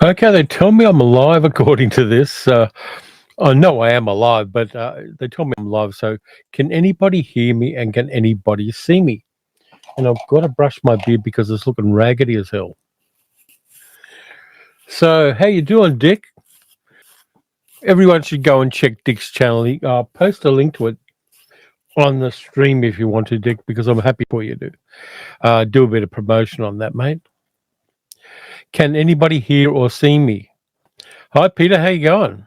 Okay, they tell me I'm alive according to this. I know I am alive, but they tell me I'm alive. So, can anybody hear me and can anybody see me? And I've got to brush my beard because it's looking raggedy as hell. So, how you doing, Dick? Everyone should go and check Dick's channel. I'll post a link to it on the stream if you want to, Dick, because I'm happy for you to do a bit of promotion on that, mate. Can anybody hear or see me? Hi, Peter. How you going?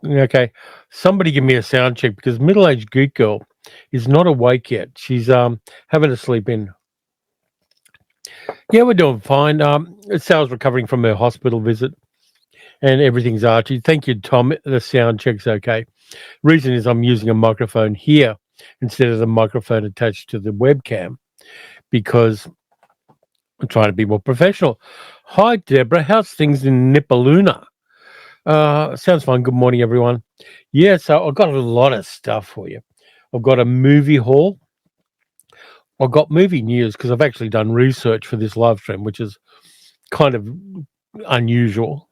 Okay, somebody give me a sound check because middle-aged geek girl is not awake yet. She's having a sleep in. Yeah, we're doing fine. Sal's recovering from her hospital visit, and everything's archy. Thank you, Tom. The sound check's okay. Reason is I'm using a microphone here instead of the microphone attached to the webcam because I'm trying to be more professional. Hi, Deborah. How's things in Nipaluna? Sounds fun. Good morning, everyone. Yeah, so I've got a lot of stuff for you. I've got a movie haul. I've got movie news because I've actually done research for this live stream, which is kind of unusual.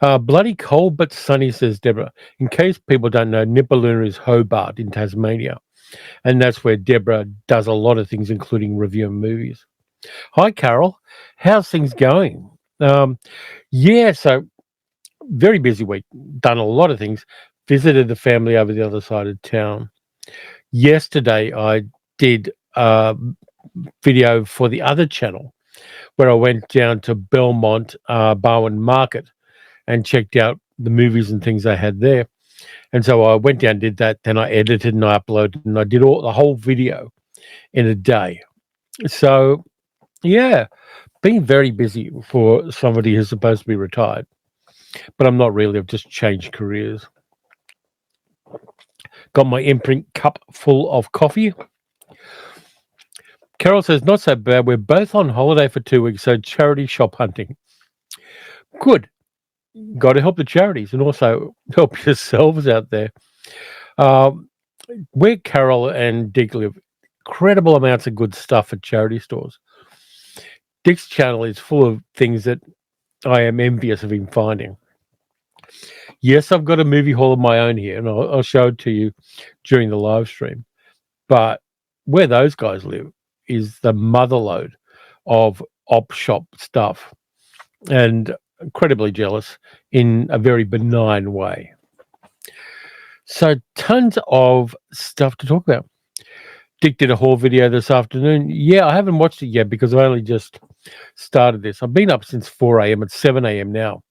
Bloody cold but sunny, says Deborah. In case people don't know, Nipaluna is Hobart in Tasmania. And that's where Deborah does a lot of things, including reviewing movies. Hi, Carol. How's things going? Yeah, so very busy week. Done a lot of things. Visited the family over the other side of town. Yesterday, I did a video for the other channel where I went down to Belmont, Bowen Market, and checked out the movies and things they had there. And so I went down, did that, then I edited and I uploaded, and I did the whole video in a day. So, yeah, been very busy for somebody who's supposed to be retired. But I'm not really. I've just changed careers. Got my imprint cup full of coffee. Carol says, not so bad. We're both on holiday for 2 weeks, so charity shop hunting. Good. Got to help the charities and also help yourselves out there. Where Carol and Dick live, incredible amounts of good stuff at charity stores. Dick's channel is full of things that I am envious of him finding. Yes, I've got a movie haul of my own here, and I'll show it to you during the live stream. But where those guys live is the motherlode of op shop stuff, and incredibly jealous in a very benign way. So tons of stuff to talk about. Dick did a haul video this afternoon. Yeah, I haven't watched it yet because I only just started this. I've been up since 4 a.m. It's 7 a.m. now.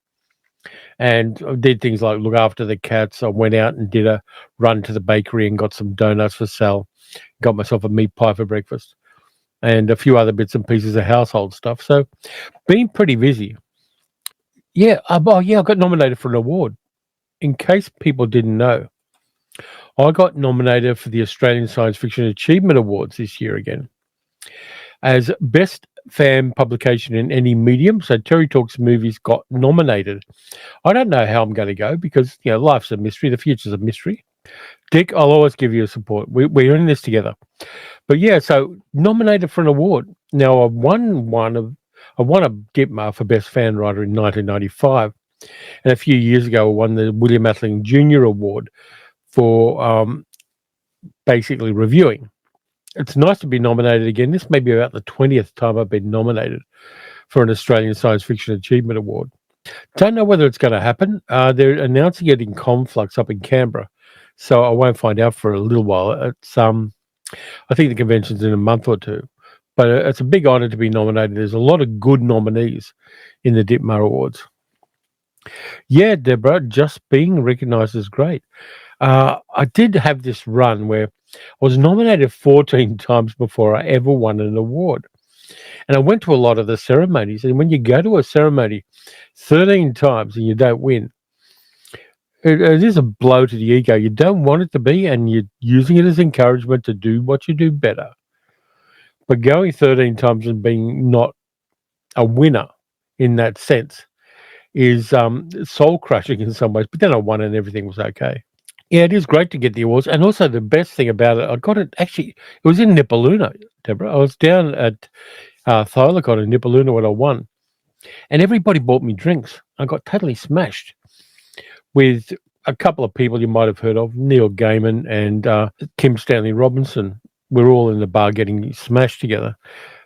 And I did things like look after the cats. I went out and did a run to the bakery and got some donuts for Sal. Got myself a meat pie for breakfast and a few other bits and pieces of household stuff. So been pretty busy. Yeah, I got nominated for an award. In case people didn't know, I got nominated for the Australian Science Fiction Achievement Awards this year again as Best Fan Publication in Any Medium. So Terry Talks Movies got nominated. I don't know how I'm going to go because, life's a mystery. The future's a mystery. Dick, I'll always give you support. We're in this together. But yeah, so nominated for an award. Now, I won a A.M.A for Best Fan Writer in 1995. And a few years ago, I won the William Atling Jr. Award for basically reviewing. It's nice to be nominated again. This may be about the 20th time I've been nominated for an Australian Science Fiction Achievement Award. Don't know whether it's going to happen. They're announcing it in Conflux up in Canberra, so I won't find out for a little while. It's I think the convention's in a month or two, but it's a big honour to be nominated. There's a lot of good nominees in the A.M.A Awards. Yeah, Deborah, just being recognised is great. I did have this run where I was nominated 14 times before I ever won an award. And I went to a lot of the ceremonies. And when you go to a ceremony 13 times and you don't win, it is a blow to the ego. You don't want it to be, and you're using it as encouragement to do what you do better. But going 13 times and being not a winner in that sense is soul-crushing in some ways. But then I won and everything was okay. Yeah, it is great to get the awards. And also the best thing about it, I got it, actually, it was in Nipaluna, Deborah. I was down at Thylacon in Nipaluna when I won. And everybody bought me drinks. I got totally smashed with a couple of people you might have heard of, Neil Gaiman and Kim Stanley Robinson. We're all in the bar getting smashed together.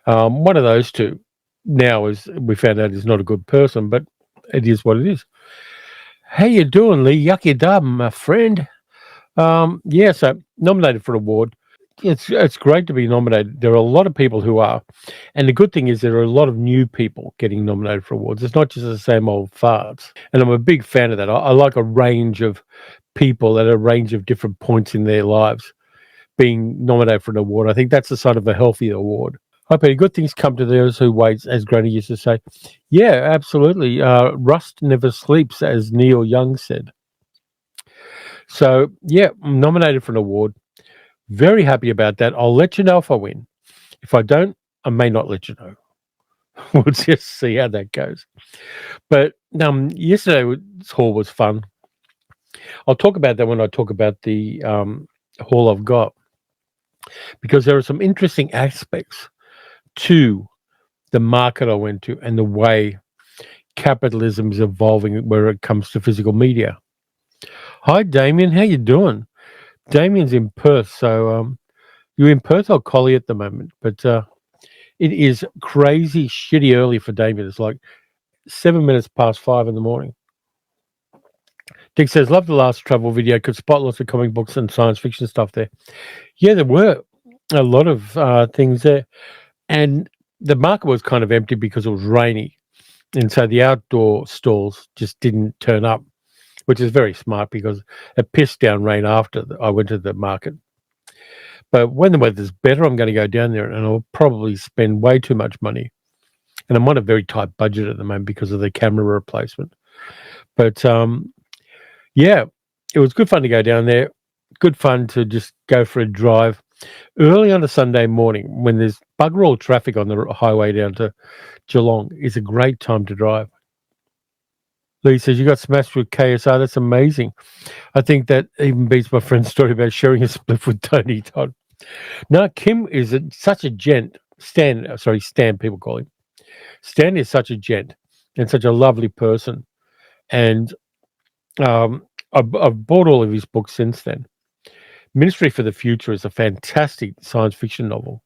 One of those two now we found out is not a good person, but it is what it is. How you doing, Lee? Yucky dub, my friend. So nominated for an award. It's great to be nominated. There are a lot of people who are, and the good thing is there are a lot of new people getting nominated for awards. It's not just the same old farts, and I'm a big fan of that. I like a range of people at a range of different points in their lives being nominated for an award. I think that's the sign of a healthy award. Hi, Peter. Good things come to those who wait, as Granny used to say. Yeah, absolutely. Rust never sleeps, as Neil Young said. So, yeah, I'm nominated for an award. Very happy about that. I'll let you know if I win. If I don't, I may not let you know. We'll just see how that goes. But yesterday's haul was fun. I'll talk about that when I talk about the haul I've got, because there are some interesting aspects to the market I went to and the way capitalism is evolving where it comes to physical media. Hi, Damien. How you doing? Damien's in Perth, so you're in Perth or Collie at the moment, but it is crazy shitty early for Damien. It's like 7 minutes past 5 in the morning. Dick says, love the last travel video. Could spot lots of comic books and science fiction stuff there. Yeah, there were a lot of things there. And the market was kind of empty because it was rainy. And so the outdoor stalls just didn't turn up, which is very smart because it pissed down rain after I went to the market. But when the weather's better, I'm going to go down there and I'll probably spend way too much money. And I'm on a very tight budget at the moment because of the camera replacement. But yeah, it was good fun to go down there. Good fun to just go for a drive early on a Sunday morning when there's bugger all traffic on the highway down to Geelong. Is a great time to drive. Lee says, you got smashed with KSR. That's amazing. I think that even beats my friend's story about sharing a split with Tony Todd. No, Kim is such a gent. Stan, people call him. Stan is such a gent and such a lovely person. And I've bought all of his books since then. Ministry for the Future is a fantastic science fiction novel.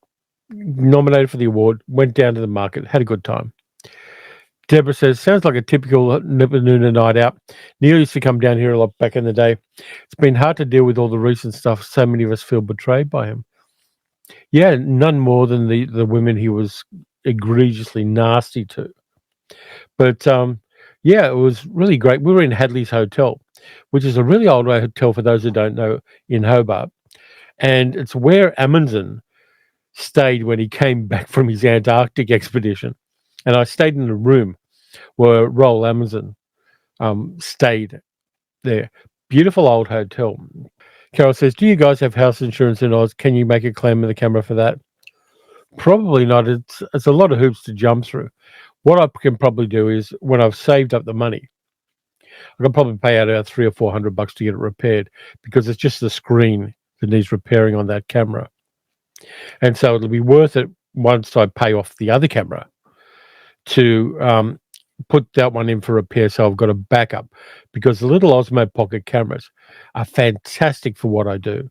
Nominated for the award, went down to the market, had a good time. Deborah says, sounds like a typical Nippanuna night out. Neil used to come down here a lot back in the day. It's been hard to deal with all the recent stuff. So many of us feel betrayed by him. Yeah, none more than the women he was egregiously nasty to. But yeah, it was really great. We were in Hadley's Hotel, which is a really old hotel for those who don't know, in Hobart. And it's where Amundsen stayed when he came back from his Antarctic expedition. And I stayed in a room where Roald Amundsen stayed there. Beautiful old hotel. Carol says, do you guys have house insurance in Oz? Can you make a claim of the camera for that? Probably not. It's a lot of hoops to jump through. What I can probably do is when I've saved up the money, I can probably pay out about $300 or $400 to get it repaired because it's just the screen that needs repairing on that camera. And so it'll be worth it once I pay off the other camera to put that one in for repair so I've got a backup, because the little Osmo Pocket cameras are fantastic for what I do.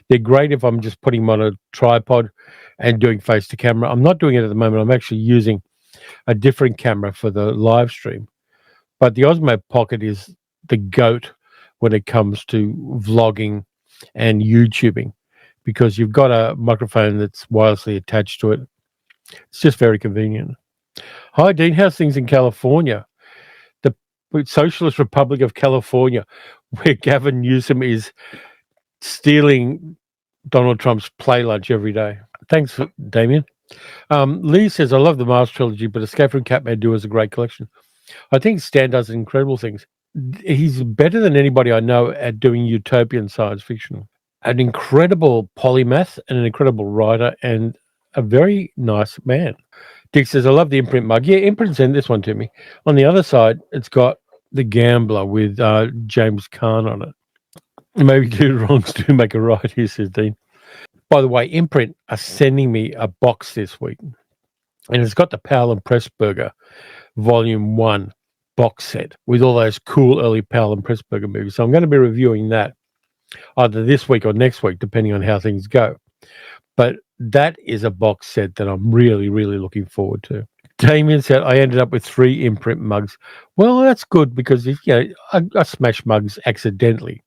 They're great if I'm just putting them on a tripod and doing face to camera. I'm not doing it at the moment. I'm actually using a different camera for the live stream. But the Osmo Pocket is the GOAT when it comes to vlogging and YouTubing, because you've got a microphone that's wirelessly attached to it. It's just very convenient. Hi, Dean. How's things in California? The Socialist Republic of California, where Gavin Newsom is stealing Donald Trump's play lunch every day. Thanks, Damien. Lee says, I love the Mars trilogy, but Escape from Kathmandu is a great collection. I think Stan does incredible things. He's better than anybody I know at doing utopian science fiction. An incredible polymath and an incredible writer and a very nice man. Dick says, I love the imprint mug. Yeah, imprint sent this one to me. On the other side, it's got The Gambler with James Caan on it. Maybe two wrongs do make a right, here, says Dean. By the way, Imprint are sending me a box this week. And it's got the Powell and Pressburger Volume 1 box set with all those cool early Powell and Pressburger movies. So I'm going to be reviewing that either this week or next week, depending on how things go. But that is a box set that I'm really, really looking forward to. Damien said, I ended up with 3 imprint mugs. Well, that's good because I smash mugs accidentally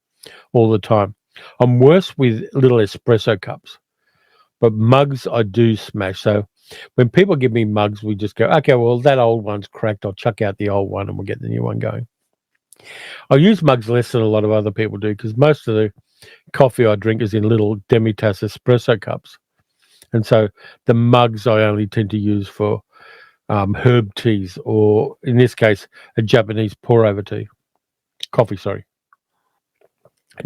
all the time. I'm worse with little espresso cups, but mugs I do smash. So when people give me mugs, we just go, okay, well, that old one's cracked. I'll chuck out the old one and we'll get the new one going. I use mugs less than a lot of other people do because most of the coffee I drink is in little Demitas espresso cups. And so the mugs I only tend to use for herb teas, or in this case, a Japanese pour-over tea. Coffee, sorry.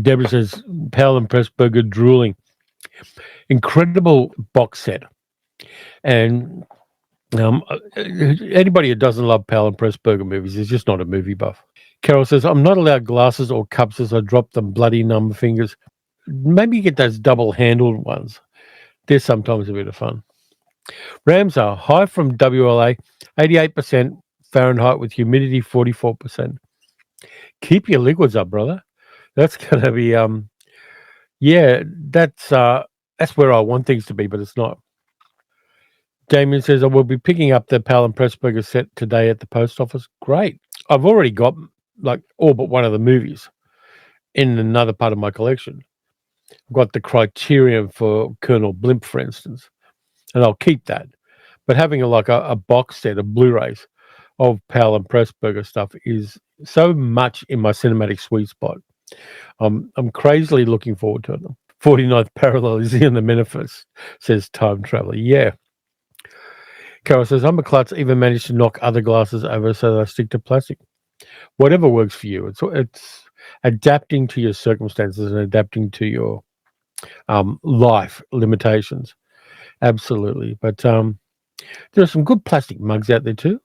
Deborah says, Powell and Pressburger drooling. Incredible box set. And anybody who doesn't love Powell and Pressburger movies is just not a movie buff. Carol says, I'm not allowed glasses or cups as I drop them bloody numb fingers. Maybe you get those double-handled ones. They're sometimes a bit of fun. Ramsar, high from WLA, 88% Fahrenheit with humidity 44%. Keep your liquids up, brother. That's going to be, that's where I want things to be, but it's not. Damien says, I will be picking up the Powell and Pressburger set today at the post office. Great. I've already got all but one of the movies in another part of my collection. I've got the Criterion for Colonel Blimp, for instance, and I'll keep that. But having a box set of Blu-rays of Powell and Pressburger stuff is so much in my cinematic sweet spot. I'm crazily looking forward to it. 49th parallel is in the Menifus, says Time Traveler. Yeah. Carol says, I'm a klutz, even managed to knock other glasses over so that I stick to plastic. Whatever works for you. It's adapting to your circumstances and adapting to your life limitations. Absolutely. But there are some good plastic mugs out there too.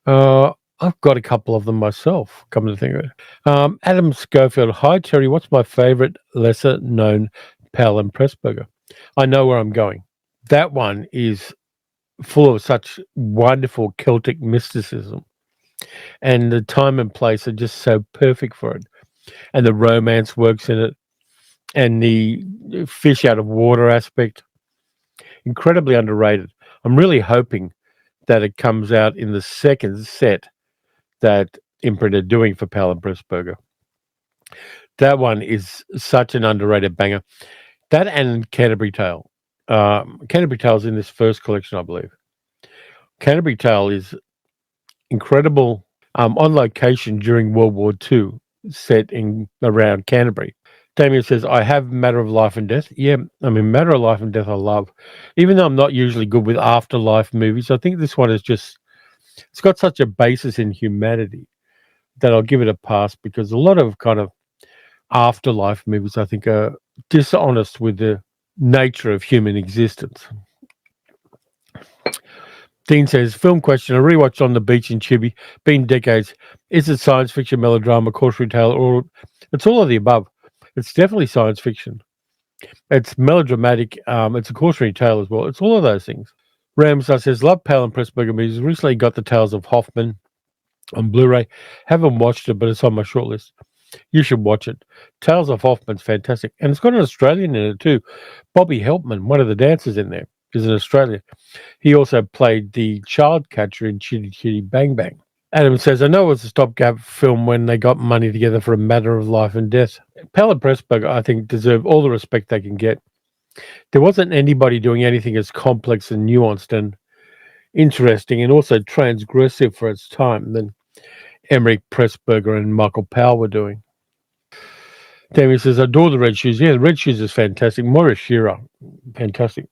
I've got a couple of them myself, come to think of it. Adam Schofield, hi Terry, what's my favorite lesser known Powell and Pressburger? I know where I'm going. That one is full of such wonderful Celtic mysticism, and the time and place are just so perfect for it, and the romance works in it, and the fish out of water aspect, incredibly underrated. I'm really hoping that it comes out in the second set that Imprint are doing for Powell and Pressburger. That one is such an underrated banger. That and Canterbury Tale. Canterbury Tale's in this first collection, I believe. Canterbury Tale is incredible, on location during World War II, set in around Canterbury. Damien says, I have Matter of Life and Death. Yeah, I mean, Matter of Life and Death I love. Even though I'm not usually good with afterlife movies, I think this one is just, it's got such a basis in humanity that I'll give it a pass, because a lot of kind of afterlife movies, I think, are dishonest with the nature of human existence. Dean says, film question, I rewatched On the Beach in Chibi, been decades. Is it science fiction, melodrama, cautionary tale, or it's all of the above? It's definitely science fiction. It's melodramatic. It's a cautionary tale as well. It's all of those things. Ramsar says, love Powell and Pressburger movies. Recently got the Tales of Hoffman on Blu-ray. Haven't watched it, but it's on my shortlist. You should watch it. Tales of Hoffman's fantastic. And it's got an Australian in it too. Bobby Helpman, one of the dancers in there, is an Australian. He also played the child catcher in Chitty Chitty Bang Bang. Adam says, I know it was a stopgap film when they got money together for A Matter of Life and Death. Powell and Pressburger, I think, deserve all the respect they can get. There wasn't anybody doing anything as complex and nuanced and interesting and also transgressive for its time than Emmerich Pressburger and Michael Powell were doing. Damien says, I adore the Red Shoes. Yeah, the Red Shoes is fantastic. Maurice Shearer, fantastic.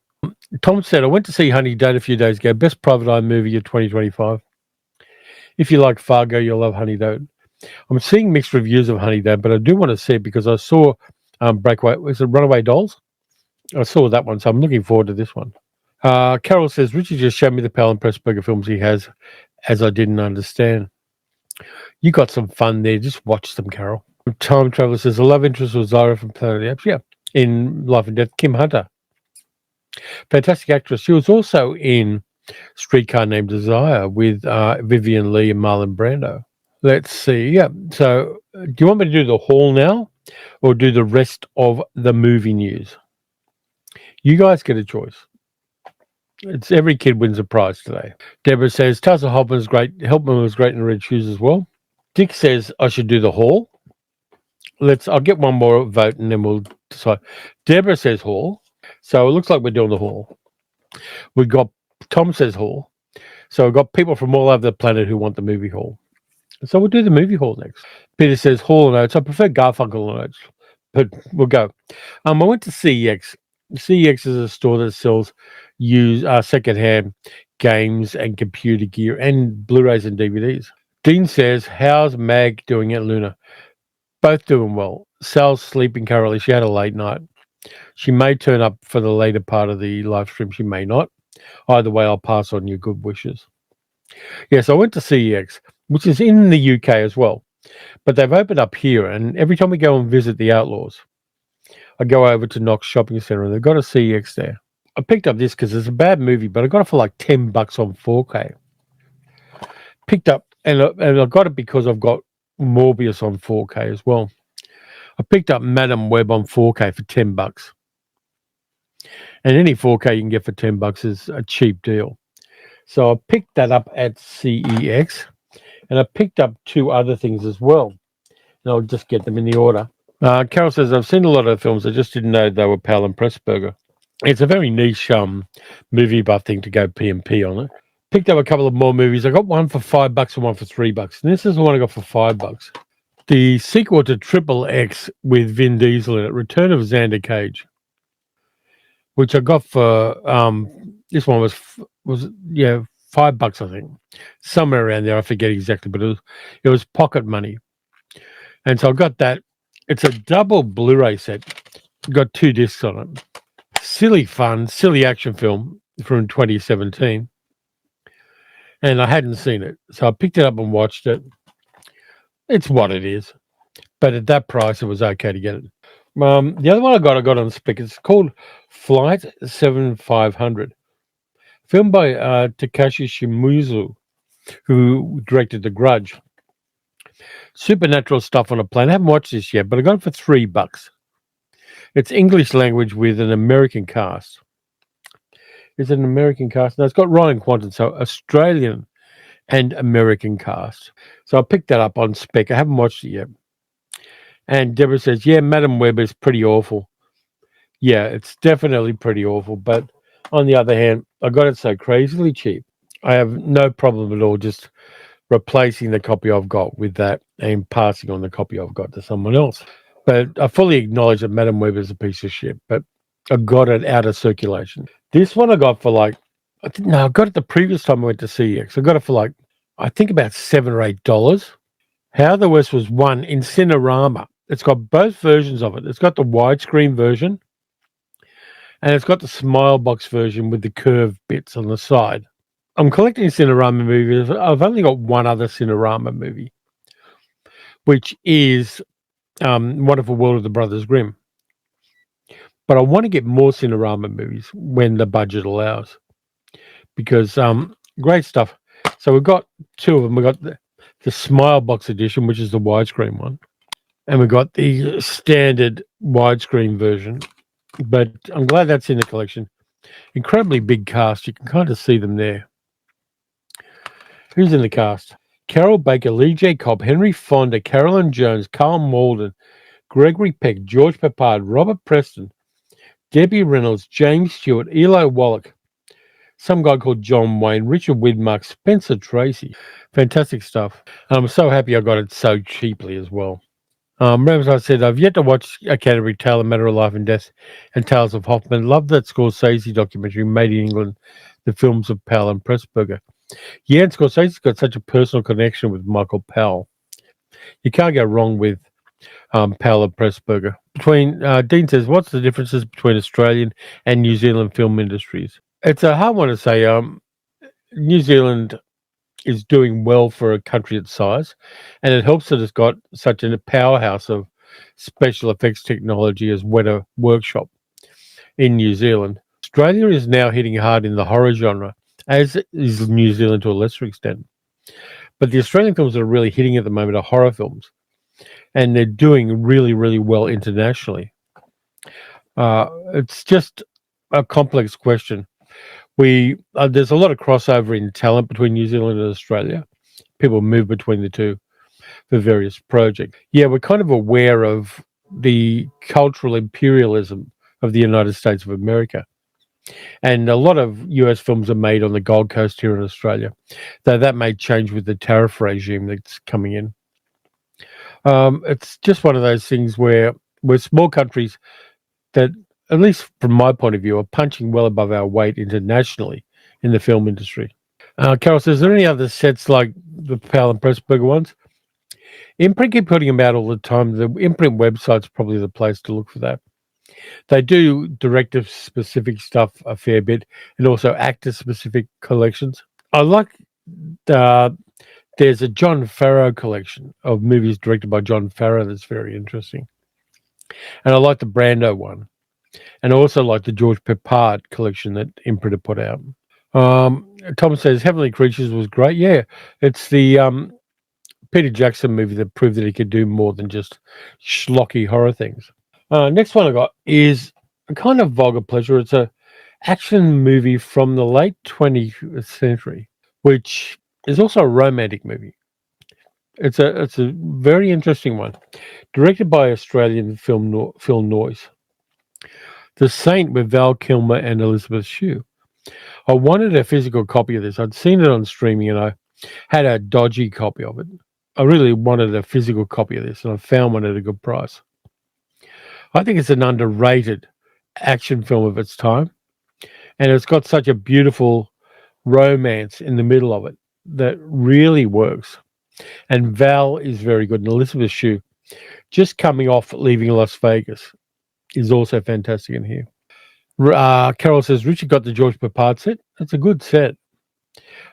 Tom said, I went to see Honey Date a few days ago. Best private eye movie of 2025. If you like Fargo, you'll love Honey Date. I'm seeing mixed reviews of Honey Date, but I do want to see it because I saw Breakaway. Was it Runaway Dolls? I saw that one, so I'm looking forward to this one. Carol says, Richard just showed me the Powell and Pressburger films he has, as I didn't understand. You got some fun there. Just watch them, Carol. Time Traveler says, the love interest was Zyra from Planet of the Apes. Yeah, in Life and Death, Kim Hunter. Fantastic actress. She was also in Streetcar Named Desire with Vivian Lee and Marlon Brando. Let's see. Yeah. So, do you want me to do the haul now or do the rest of the movie news? You guys get a choice. It's every kid wins a prize today. Deborah says Tussle Hopman was great. Helpman was great in Red Shoes as well. Dick says I should do the haul. I'll get one more vote and then we'll decide. Deborah says haul. So it looks like we're doing the haul. We got Tom says haul. So we've got people from all over the planet who want the movie haul. So we'll do the movie haul next. Peter says Hall and Oates. I prefer Garfunkel and Oates, but we'll go. I went to CEX. CEX is a store that sells used secondhand games and computer gear and Blu-rays and DVDs. Dean says, how's Mag doing at Luna? Both doing well. Sal's sleeping currently. She had a late night. She may turn up for the later part of the live stream. She may not. Either way, I'll pass on your good wishes. Yes, I went to CEX, which is in the UK as well. But they've opened up here, and every time we go and visit the Outlaws, I go over to Knox Shopping Centre, and they've got a CEX there. I picked up this because it's a bad movie, but I got it for like $10 on 4K. Picked up, and I got it because I've got Morbius on 4K as well. I picked up Madam Web on 4K for $10. And any 4K you can get for $10 is a cheap deal. So I picked that up at CEX, and I picked up two other things as well. And I'll just get them in the order. Carol says, I've seen a lot of films. I just didn't know they were Powell and Pressburger. It's a very niche movie buff thing to go P&P on it. Picked up a couple of more movies. I got one for $5 and one for $3. And this is the one I got for $5. The sequel to Triple X with Vin Diesel in it, Return of Xander Cage, which I got for this one was $5, I think, somewhere around there. I forget exactly, but it was pocket money, and so I got that. It's a double Blu-ray set. Got 2 discs on it. Silly fun, silly action film from 2017, and I hadn't seen it, so I picked it up and watched it. It's what it is, but at that price, it was okay to get it. The other one I got on spec. It's called Flight 7500, filmed by Takashi Shimizu, who directed The Grudge. Supernatural stuff on a plane. I haven't watched this yet, but I got it for $3. It's English language with an American cast. Is it an American cast? No, it's got Ryan Quanten, so Australian and American cast. So I picked that up on spec. I haven't watched it yet. And Deborah says, yeah, Madam Web is pretty awful. Yeah, it's definitely pretty awful. But on the other hand, I got it so crazily cheap. I have no problem at all just replacing the copy I've got with that and passing on the copy I've got to someone else. But I fully acknowledge that Madam Web is a piece of shit, but I got it out of circulation. This one I got for I got it the previous time I went to CEX. I got it for I think about $7 or $8. How the West was one in Cinerama. It's got both versions of it. It's got the widescreen version, and it's got the smile box version with the curved bits on the side. I'm collecting Cinerama movies. I've only got one other Cinerama movie, which is Wonderful World of the Brothers Grimm. But I want to get more Cinerama movies when the budget allows, because great stuff. So we've got 2 of them. We've got the Smile Box edition, which is the widescreen one, and we've got the standard widescreen version. But I'm glad that's in the collection. Incredibly big cast. You can kind of see them there. Who's in the cast? Carol Baker, Lee J. Cobb, Henry Fonda, Carolyn Jones, Carl Malden, Gregory Peck, George Peppard, Robert Preston, Debbie Reynolds, James Stewart, Eli Wallach, some guy called John Wayne, Richard Widmark, Spencer Tracy. Fantastic stuff. I'm so happy I got it so cheaply as well. I said, I've yet to watch A Canterbury Tale, A Matter of Life and Death, and Tales of Hoffman. Love that Scorsese documentary, Made in England, the films of Powell and Pressburger. Yeah, and Scorsese's got such a personal connection with Michael Powell. You can't go wrong with Powell and Pressburger. Dean says, what's the differences between Australian and New Zealand film industries? It's a hard one to say. New Zealand is doing well for a country its size, and it helps that it's got such a powerhouse of special effects technology as Weta Workshop in New Zealand. Australia is now hitting hard in the horror genre, as is New Zealand to a lesser extent. But the Australian films that are really hitting at the moment are horror films, and they're doing really, really well internationally. It's just a complex question. There's a lot of crossover in talent between New Zealand and Australia. People move between the two for various projects. Yeah, we're kind of aware of the cultural imperialism of the United States of America. And a lot of US films are made on the Gold Coast here in Australia, though that may change with the tariff regime that's coming in. It's just one of those things where we're small countries that, at least from my point of view, are punching well above our weight internationally in the film industry. Carol says, are there any other sets like the Powell and Pressburger ones? Imprint keep putting them out all the time. The Imprint website's probably the place to look for that. They do director-specific stuff a fair bit, and also actor-specific collections. I like there's a John Farrow collection of movies directed by John Farrow that's very interesting. And I like the Brando one. And I also like the George Peppard collection that Imprint had put out. Tom says Heavenly Creatures was great. Yeah, it's the Peter Jackson movie that proved that he could do more than just schlocky horror things. Next one I got is a kind of vulgar pleasure. It's a action movie from the late 20th century, which is also a romantic movie. It's a very interesting one, directed by Australian film Noise. The Saint with Val Kilmer and Elizabeth Shue. I wanted a physical copy of this. I'd seen it on streaming and I had a dodgy copy of it. I really wanted a physical copy of this and I found one at a good price. I think it's an underrated action film of its time, and it's got such a beautiful romance in the middle of it that really works. And Val is very good, and Elizabeth Shue, just coming off leaving Las Vegas, is also fantastic in here. Carol says Richard got the George Peppard set. That's a good set.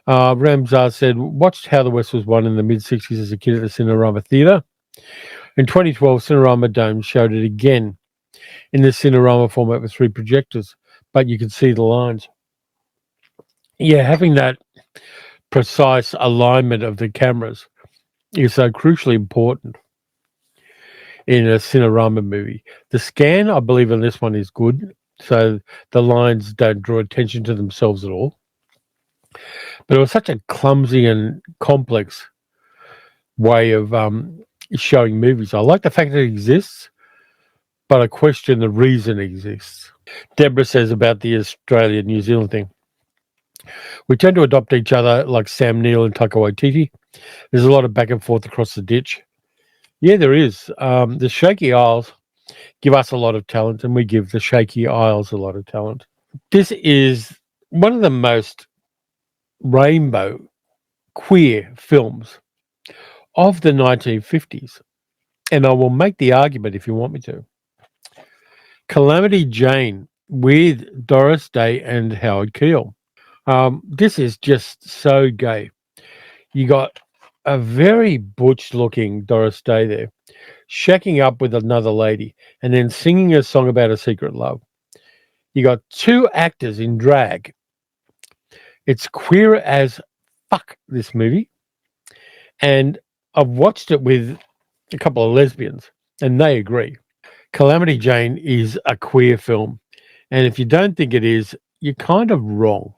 Ramzar said, watched How the West Was Won in the mid-60s as a kid at the Cinerama Theatre. In 2012, Cinerama Dome showed it again in the Cinerama format with 3 projectors, but you can see the lines. Yeah, having that precise alignment of the cameras is so crucially important in a Cinerama movie. The scan, I believe, in this one is good, so the lines don't draw attention to themselves at all. But it was such a clumsy and complex way of showing movies. I like the fact that it exists, but I question the reason it exists. Deborah says about the Australia-New Zealand thing. We tend to adopt each other like Sam Neill and Taika Waititi. There's a lot of back and forth across the ditch. Yeah, there is. The Shaky Isles give us a lot of talent, and we give the Shaky Isles a lot of talent. This is one of the most rainbow queer films of the 1950s, and I will make the argument if you want me to. Calamity Jane with Doris Day and Howard Keel. This is just so gay. You got a very butch-looking Doris Day there, shacking up with another lady, and then singing a song about a secret love. You got 2 actors in drag. It's queer as fuck, this movie. And I've watched it with a couple of lesbians, and they agree. Calamity Jane is a queer film. And if you don't think it is, you're kind of wrong.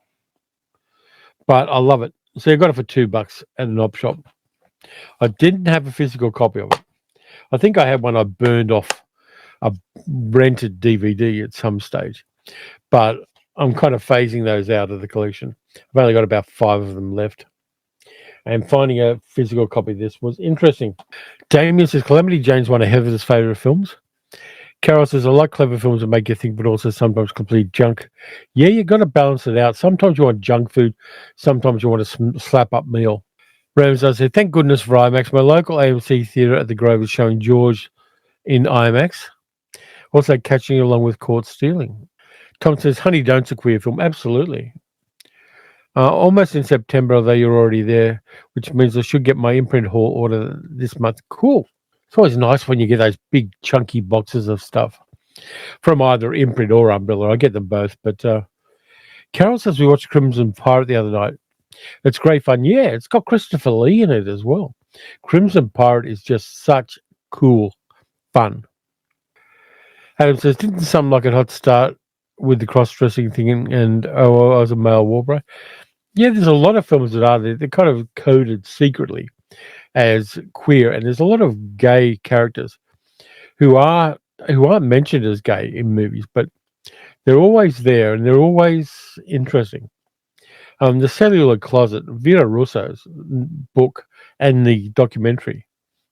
But I love it. So I got it for $2 at an op shop. I didn't have a physical copy of it. I think I had one I burned off a rented DVD at some stage. But I'm kind of phasing those out of the collection. I've only got about 5 of them left. And finding a physical copy of this was interesting. Damien says Calamity Jane's one of Heather's favourite films. Carol says, I like clever films that make you think, but also sometimes complete junk. Yeah, you got to balance it out. Sometimes you want junk food. Sometimes you want a slap-up meal. Ramsay said, thank goodness for IMAX. My local AMC theatre at the Grove is showing George in IMAX. Also catching along with Caught Stealing. Tom says, Honey Don't's a queer film. Absolutely. Almost in September, although you're already there, which means I should get my imprint haul order this month. Cool. It's always nice when you get those big chunky boxes of stuff from either Imprint or Umbrella. I get them both, but Carol says we watched Crimson Pirate the other night. It's great fun. Yeah, it's got Christopher Lee in it as well. Crimson Pirate is just such cool fun. Adam says, didn't something like a hot start with the cross-dressing thing and I was a male war bro? Yeah, there's a lot of films that are there. They're kind of coded secretly as queer, and there's a lot of gay characters who aren't mentioned as gay in movies, but they're always there and they're always interesting. The Cellular Closet, Vera Russo's book, and the documentary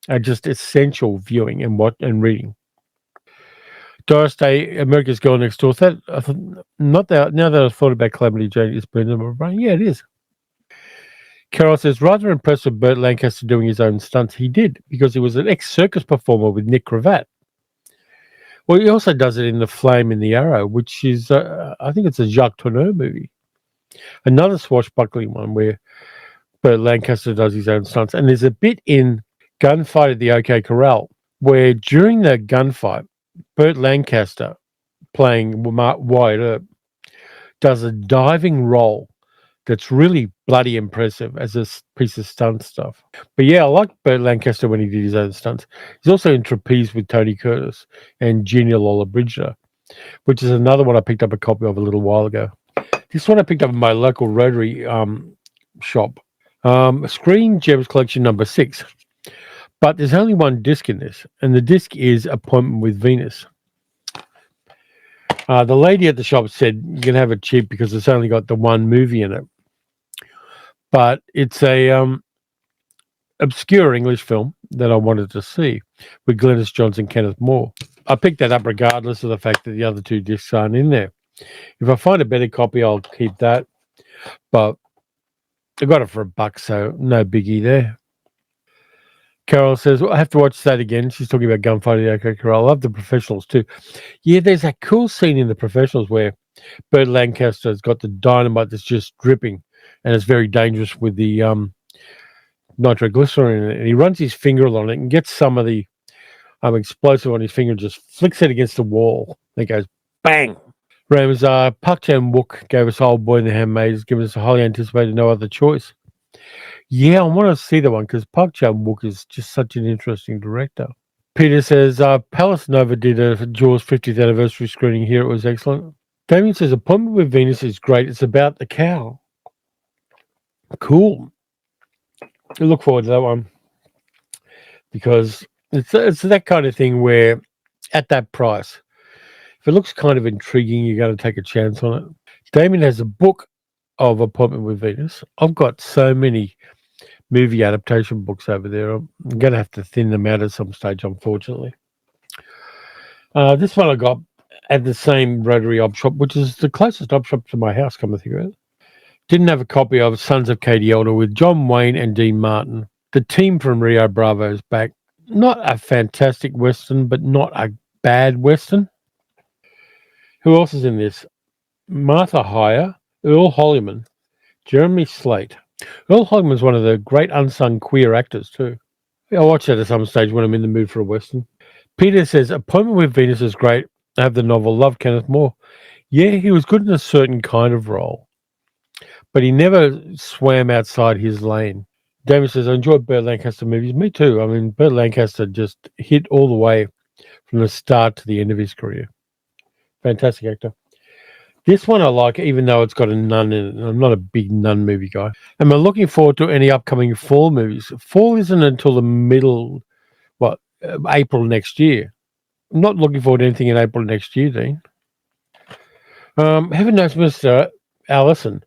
are just essential viewing and reading. Doris Day, America's Girl Next Door. Not that now that I've thought about Calamity Jane, it's been in my brain. Yeah, it is. Carol says, rather impressed with Burt Lancaster doing his own stunts. He did, because he was an ex-circus performer with Nick Cravat. Well, he also does it in The Flame in the Arrow, which is, I think it's a Jacques Tourneur movie. Another swashbuckling one where Burt Lancaster does his own stunts. And there's a bit in Gunfight at the OK Corral where during the gunfight, Burt Lancaster, playing Wyatt Earp, does a diving roll that's really bloody impressive as a piece of stunt stuff. But yeah, I like Burt Lancaster when he did his own stunts. He's also in Trapeze with Tony Curtis and Genial Lollobrigida, which is another one I picked up a copy of a little while ago. This one I picked up in my local Rotary shop. Screen Gems Collection number 6. But there's only one disc in this, and the disc is Appointment with Venus. The lady at the shop said you can have it cheap because it's only got the one movie in it. But it's a obscure English film that I wanted to see with Glynis Johnson and Kenneth More. I picked that up regardless of the fact that the other two discs aren't in there. If I find a better copy, I'll keep that. But I got it for $1, so no biggie there. Carol says, well, I have to watch that again. She's talking about Gunfight at the OK Corral. I love The Professionals too. Yeah, there's that cool scene in The Professionals where Burt Lancaster's got the dynamite that's just dripping, and it's very dangerous with the nitroglycerin in it. And he runs his finger along it and gets some of the explosive on his finger and just flicks it against the wall. And it goes bang. Rams, Park Chan-wook gave us Old Boy and the Handmaid. Has given us a highly anticipated No Other Choice. Yeah, I want to see that one because Park Chan-wook is just such an interesting director. Peter says, Palace Nova did a Jaws 50th anniversary screening here. It was excellent. Damien says, Appointment with Venus is great. It's about the cow. Cool. I look forward to that one because it's that kind of thing where at that price, if it looks kind of intriguing, you got to take a chance on it. Damien has a book of Appointment with Venus. I've got so many movie adaptation books over there. I'm going to have to thin them out at some stage, unfortunately. This one I got at the same Rotary op shop, which is the closest op shop to my house, come to think of it. Didn't have a copy of Sons of Katie Elder with John Wayne and Dean Martin. The team from Rio Bravo is back. Not a fantastic Western, but not a bad Western. Who else is in this? Martha Heyer, Earl Holliman, Jeremy Slate. Earl Holliman's one of the great unsung queer actors too. I'll watch that at some stage when I'm in the mood for a Western. Peter says, Appointment with Venus is great. I have the novel. Love Kenneth More. Yeah, he was good in a certain kind of role, but he never swam outside his lane. David says, I enjoy Burt Lancaster movies. Me too. I mean, Burt Lancaster just hit all the way from the start to the end of his career. Fantastic actor. This one I like, even though it's got a nun in it. I'm not a big nun movie guy. Am I looking forward to any upcoming fall movies? Fall isn't until the middle, April next year. I'm not looking forward to anything in April next year, Dean. Heaven Knows Mr. Allison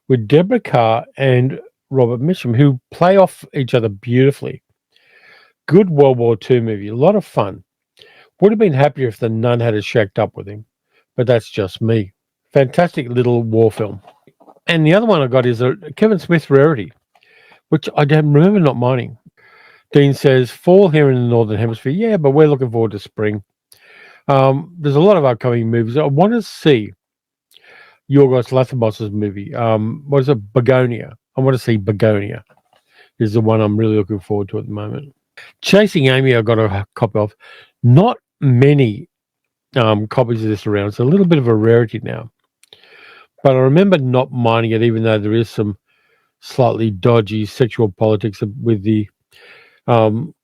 with Deborah Carr and Robert Mitchum, who play off each other beautifully. Good World War II movie. A lot of fun. Would have been happier if the nun had shacked up with him, but that's just me. Fantastic little war film. And the other one I got is a Kevin Smith rarity, which I don't remember not minding. Dean says, fall here in the Northern Hemisphere. Yeah, but we're looking forward to spring. There's a lot of upcoming movies. I want to see Yorgos Lanthimos' movie. What is it? Begonia. I want to see Begonia. Is the one I'm really looking forward to at the moment. Chasing Amy, I got a copy of. Not many copies of this around. It's a little bit of a rarity now. But I remember not minding it, even though there is some slightly dodgy sexual politics with the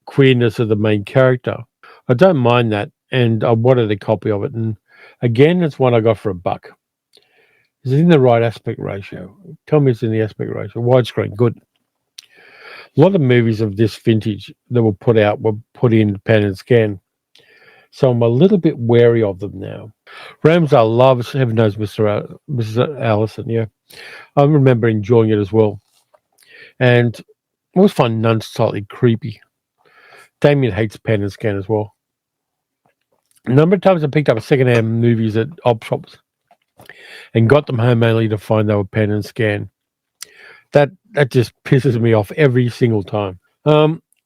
queerness of the main character. I don't mind that, and I wanted a copy of it. And again, it's one I got for $1. Is it in the right aspect ratio? Tell me it's in the aspect ratio. Widescreen, good. A lot of movies of this vintage that were put out were put in pan and scan. So I'm a little bit wary of them now. Ramsar loves Heaven Knows Mrs. Allison, yeah. I remember enjoying it as well. And I always find none slightly creepy. Damien hates pan and scan as well. A number of times I picked up secondhand movies at op shops and got them home only to find they were pan and scan. That just pisses me off every single time.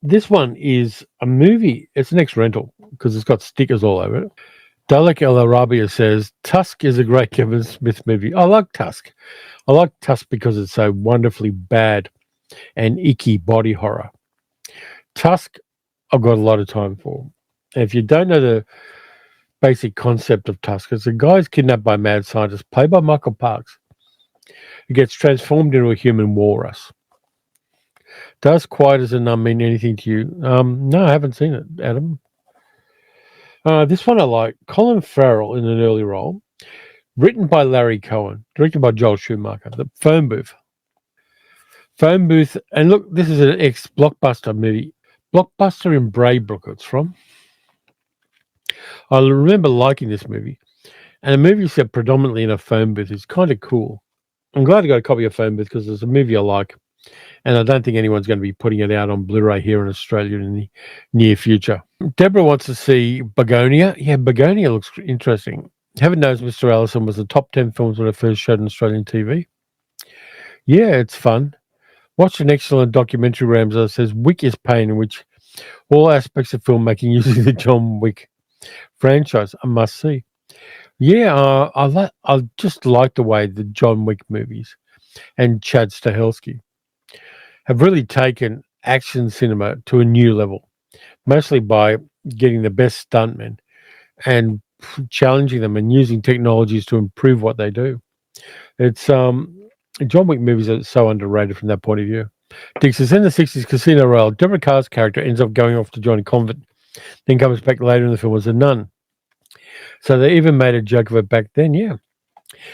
This one is a movie. It's an ex-rental because it's got stickers all over it. Dalek El Arabia says, Tusk is a great Kevin Smith movie. I like Tusk. I like Tusk because it's so wonderfully bad and icky body horror. Tusk, I've got a lot of time for. And if you don't know the basic concept of Tusk, it's a guy who's kidnapped by a mad scientist, played by Michael Parks. He gets transformed into a human walrus. Does Quiet as a Nun mean anything to you? No, I haven't seen it, Adam. This one I like. Colin Farrell in an early role. Written by Larry Cohen. Directed by Joel Schumacher. The Phone Booth. Phone Booth. And look, this is an ex-Blockbuster movie. Blockbuster in Braybrook it's from. I remember liking this movie. And a movie set predominantly in a phone booth is kind of cool. I'm glad I got a copy of Phone Booth because it's a movie I like. And I don't think anyone's going to be putting it out on Blu-ray here in Australia in the near future. Deborah wants to see Begonia. Yeah, Begonia looks interesting. Heaven Knows Mr. Allison was the top 10 films when it first showed on Australian TV. Yeah, it's fun. Watched an excellent documentary, Ramsar, that says Wick is Pain, in which all aspects of filmmaking using the John Wick franchise. I must see. Yeah, I just like the way the John Wick movies and Chad Stahelski have really taken action cinema to a new level, mostly by getting the best stuntmen and challenging them and using technologies to improve what they do. It's John Wick movies are so underrated from that point of view. Dix is in the 60s Casino Royale. Deborah Carr's character ends up going off to join a convent, then comes back later in the film as a nun. So they even made a joke of it back then, yeah.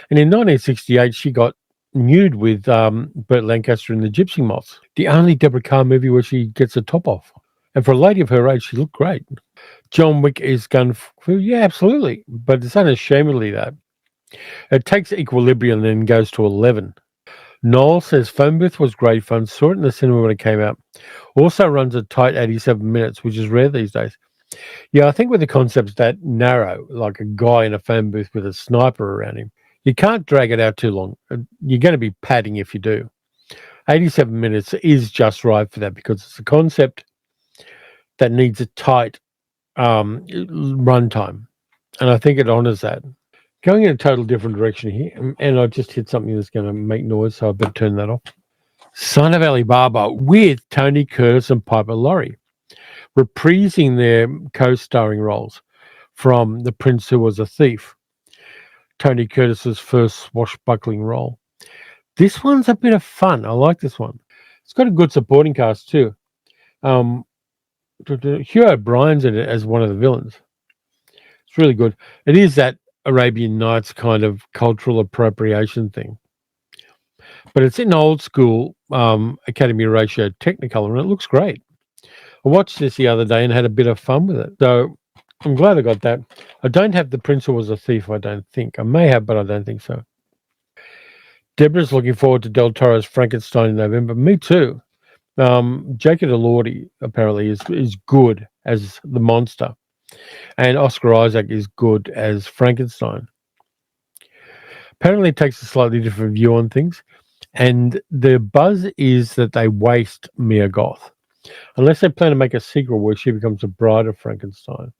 And in 1968, she got nude with Burt Lancaster in The Gypsy Moths, the only Deborah Carr movie where she gets a top off. And for a lady of her age, she looked great. John Wick is gun fu. Yeah, absolutely. But it's unashamedly that. It takes equilibrium and then goes to 11. Noel says Phone Booth was great fun. Saw it in the cinema when it came out. Also runs a tight 87 minutes, which is rare these days. Yeah, I think with the concepts that narrow, like a guy in a phone booth with a sniper around him, you can't drag it out too long. You're going to be padding if you do. 87 minutes is just right for that because it's a concept that needs a tight runtime. And I think it honors that. Going in a total different direction here, and I just hit something that's going to make noise, so I better turn that off. Son of Alibaba with Tony Curtis and Piper Laurie, reprising their co-starring roles from The Prince Who Was a Thief, Tony Curtis's first swashbuckling role. This one's a bit of fun. I like this one. It's got a good supporting cast too. Hugh O'Brien's in it as one of the villains. It's really good. It is that Arabian Nights kind of cultural appropriation thing. But it's in old school Academy ratio Technicolor, and it looks great. I watched this the other day and had a bit of fun with it. So I'm glad I got that. I don't have The Prince Who Was a Thief, I don't think. I may have, but I don't think so. Deborah's looking forward to Del Toro's Frankenstein in November. Me too. Jacob Elordi apparently is good as the monster. And Oscar Isaac is good as Frankenstein. Apparently it takes a slightly different view on things. And the buzz is that they waste Mia Goth. Unless they plan to make a sequel where she becomes the bride of Frankenstein,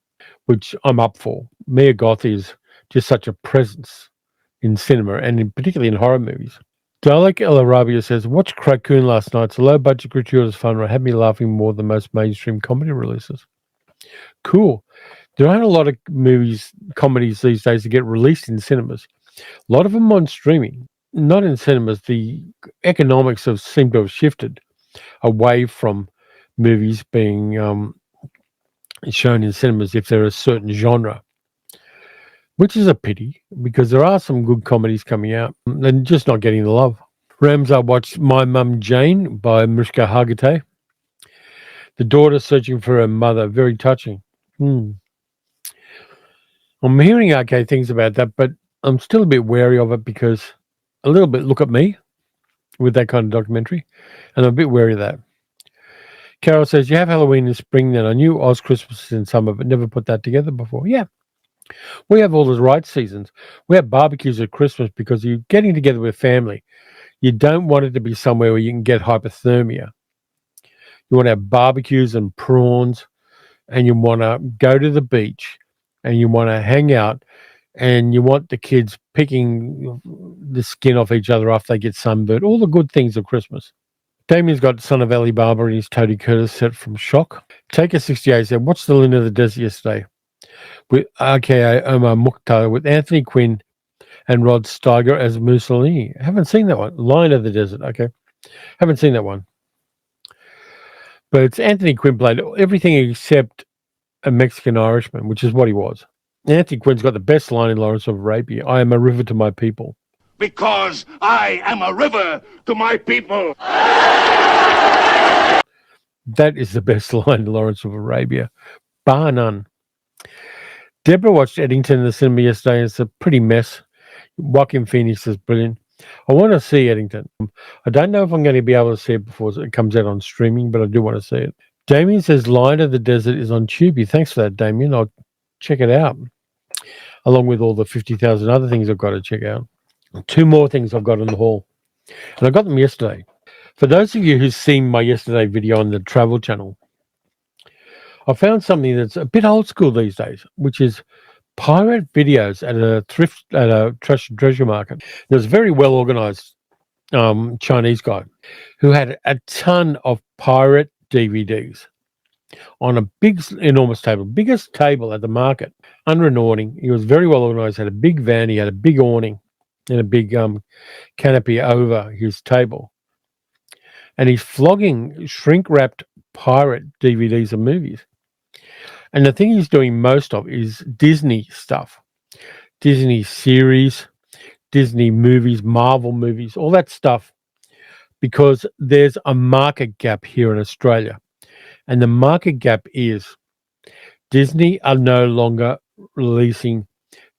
which I'm up for. Mia Goth is just such a presence in cinema and particularly in horror movies. Dalek El Arabia says, watched Crackoon last night. It's a low-budget, gratuitous fun. It had me laughing more than most mainstream comedy releases. Cool. There aren't a lot of comedies these days that get released in cinemas. A lot of them on streaming. not in cinemas. The economics have seemed to have shifted away from movies being shown in cinemas if they're a certain genre, which is a pity because there are some good comedies coming out and just not getting the love. Rams, I watched My Mum Jane by Mariska Hargitay. The daughter searching for her mother, very touching. I'm hearing okay things about that, but I'm still a bit wary of it because a little bit look at me with that kind of documentary, and I'm a bit wary of that. Carol says, you have Halloween in spring then. I knew Oz Christmas is in summer, but never put that together before. Yeah. We have all the right seasons. We have barbecues at Christmas because you're getting together with family. You don't want it to be somewhere where you can get hypothermia. You want to have barbecues and prawns, and you want to go to the beach, and you want to hang out, and you want the kids picking the skin off each other after they get sunburned. All the good things of Christmas. Damien's got Son of Ali Baba and his Tony Curtis set from Shock. Take a 68 said, watched The Lynn of the Desert yesterday with aka Omar Mukhtar with Anthony Quinn and Rod Steiger as Mussolini. Haven't seen that one. Lion of the Desert. Okay. Haven't seen that one. But it's Anthony Quinn played everything except a Mexican Irishman, which is what he was. Anthony Quinn's got the best line in Lawrence of Arabia. I am a river to my people. Because I am a river to my people. That is the best line in Lawrence of Arabia. Bar none. Deborah watched Eddington in the cinema yesterday, and it's a pretty mess. Joaquin Phoenix is brilliant. I want to see Eddington. I don't know if I'm going to be able to see it before it comes out on streaming, but I do want to see it. Damien says Lion of the Desert is on Tubi. Thanks for that, Damien. I'll check it out, along with all the 50,000 other things I've got to check out. 2 more things I've got in the hall, and I got them yesterday. For those of you who've seen my yesterday video on the Travel Channel, I found something that's a bit old school these days, which is pirate videos at a treasure market. There's a very well organized Chinese guy who had a ton of pirate DVDs on a big, enormous table, biggest table at the market, under an awning. He was very well organized, had a big van, he had a big awning and a big canopy over his table. And he's flogging shrink-wrapped pirate DVDs of movies. And the thing he's doing most of is Disney stuff, Disney series, Disney movies, Marvel movies, all that stuff, because there's a market gap here in Australia. And the market gap is Disney are no longer releasing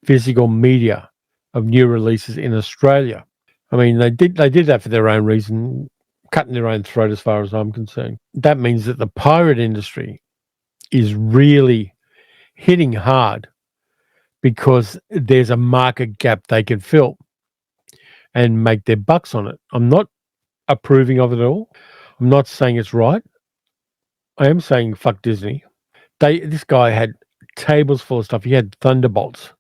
physical media of new releases in Australia. I mean, they did that for their own reason, cutting their own throat as far as I'm concerned. That means that the pirate industry is really hitting hard because there's a market gap they can fill and make their bucks on it. I'm not approving of it at all. I'm not saying it's right. I am saying fuck Disney. This guy had tables full of stuff. He had Thunderbolts.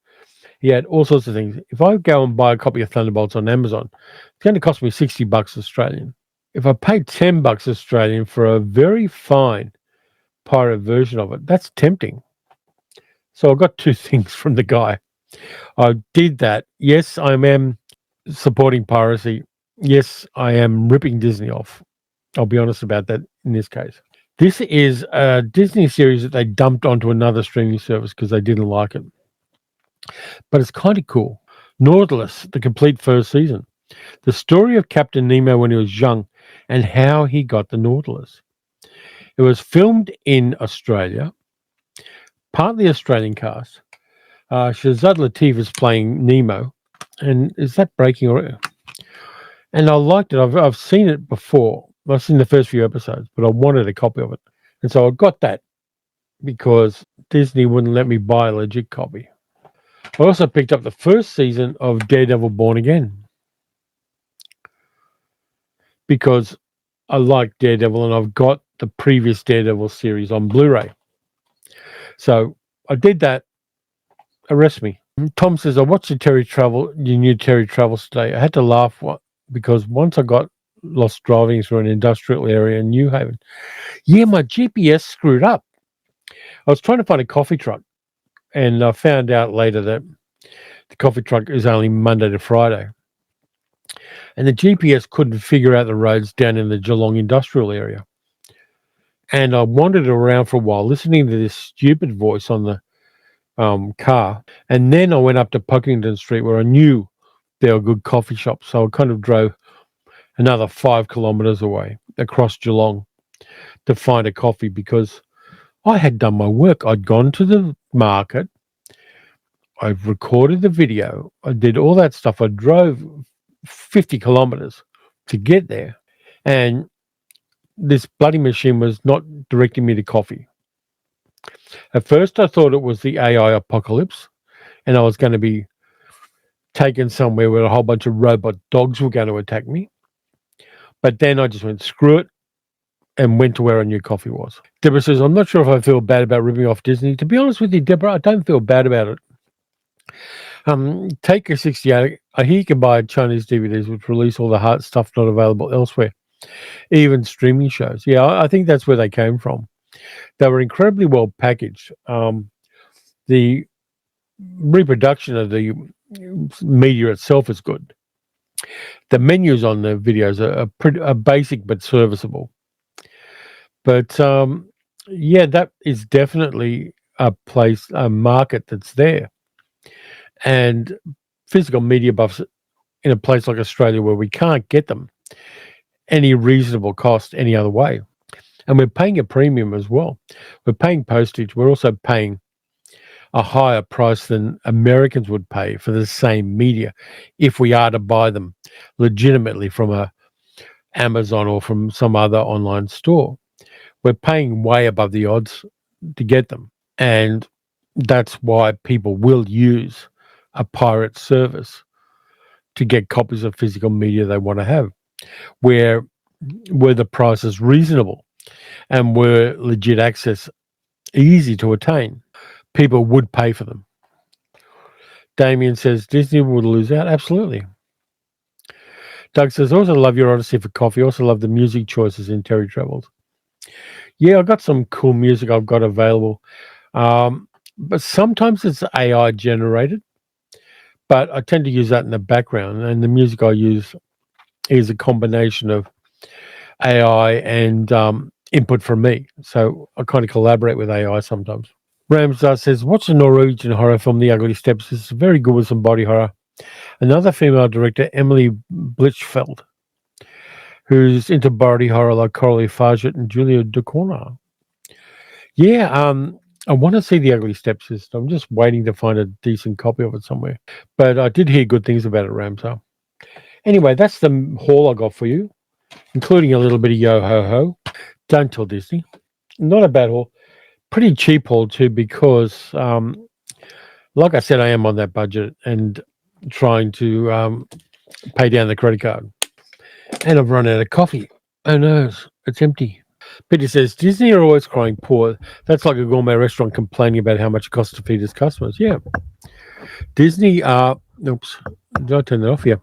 He had all sorts of things. If I go and buy a copy of Thunderbolts on Amazon, it's going to cost me $60 Australian. If I pay $10 Australian for a very fine pirate version of it, that's tempting. So I got 2 things from the guy. I did that. Yes, I am supporting piracy. Yes, I am ripping Disney off. I'll be honest about that in this case. This is a Disney series that they dumped onto another streaming service because they didn't like it. But it's kind of cool. Nautilus, the complete first season. The story of Captain Nemo when he was young and how he got the Nautilus. It was filmed in Australia, partly Australian cast. Shazad Latif is playing Nemo. And is that breaking? And I liked it. I've seen it before. I've seen the first few episodes, but I wanted a copy of it. And so I got that because Disney wouldn't let me buy a legit copy. I also picked up the first season of Daredevil Born Again because I like Daredevil and I've got the previous Daredevil series on Blu-ray. So I did that. Arrest me. Tom says, I watched your new Terry Travels today. I had to laugh because once I got lost driving through an industrial area in New Haven. Yeah, my GPS screwed up. I was trying to find a coffee truck and I found out later that the coffee truck is only Monday to Friday. and the GPS couldn't figure out the roads down in the Geelong industrial area. And I wandered around for a while, listening to this stupid voice on the car. And then I went up to Puckington Street, where I knew there were good coffee shops. So I kind of drove another 5 kilometres away across Geelong to find a coffee, because I had done my work. I'd gone to the market, I've recorded the video, I did all that stuff. I drove 50 kilometres to get there, and this bloody machine was not directing me to coffee. At first, I thought it was the AI apocalypse, and I was going to be taken somewhere where a whole bunch of robot dogs were going to attack me. But then I just went, screw it, and went to where I knew coffee was. Deborah says, I'm not sure if I feel bad about ripping off Disney. To be honest with you, Deborah, I don't feel bad about it. Take a 68. I hear you can buy Chinese DVDs which release all the hard stuff not available elsewhere, even streaming shows. Yeah, I think that's where they came from. They were incredibly well packaged. The reproduction of the media itself is good. The menus on the videos are basic but serviceable. But yeah, that is definitely a market that's there. And physical media buffs in a place like Australia, where we can't get them any reasonable cost any other way. And we're paying a premium as well. We're paying postage. We're also paying a higher price than Americans would pay for the same media if we are to buy them legitimately from a Amazon or from some other online store. We're paying way above the odds to get them. And that's why people will use a pirate service to get copies of physical media they want to have, where the price is reasonable and where legit access easy to attain. People would pay for them. Damien says, Disney would lose out? Absolutely. Doug says, also love your Odyssey for coffee. Also love the music choices in Terry Travels. Yeah, I've got some cool music I've got available. But sometimes it's AI generated. But I tend to use that in the background. And the music I use is a combination of AI and input from me. So I kind of collaborate with AI sometimes. Ramsar says, watch the Norwegian horror film The Ugly Steps. It's very good with some body horror. Another female director, Emily Blichfeld, who's into body horror like Coralie Fargett and Julia Ducournau. Yeah, I want to see The Ugly Stepsister. I'm just waiting to find a decent copy of it somewhere. But I did hear good things about it, Ramsar. Anyway, that's the haul I got for you, including a little bit of yo-ho-ho. Don't tell Disney. Not a bad haul. Pretty cheap haul too, because like I said, I am on that budget and trying to pay down the credit card. And I've run out of coffee. Oh no, it's empty. Peter says, Disney are always crying poor. That's like a gourmet restaurant complaining about how much it costs to feed its customers. Yeah. Disney oops, did I turn that off? Yeah.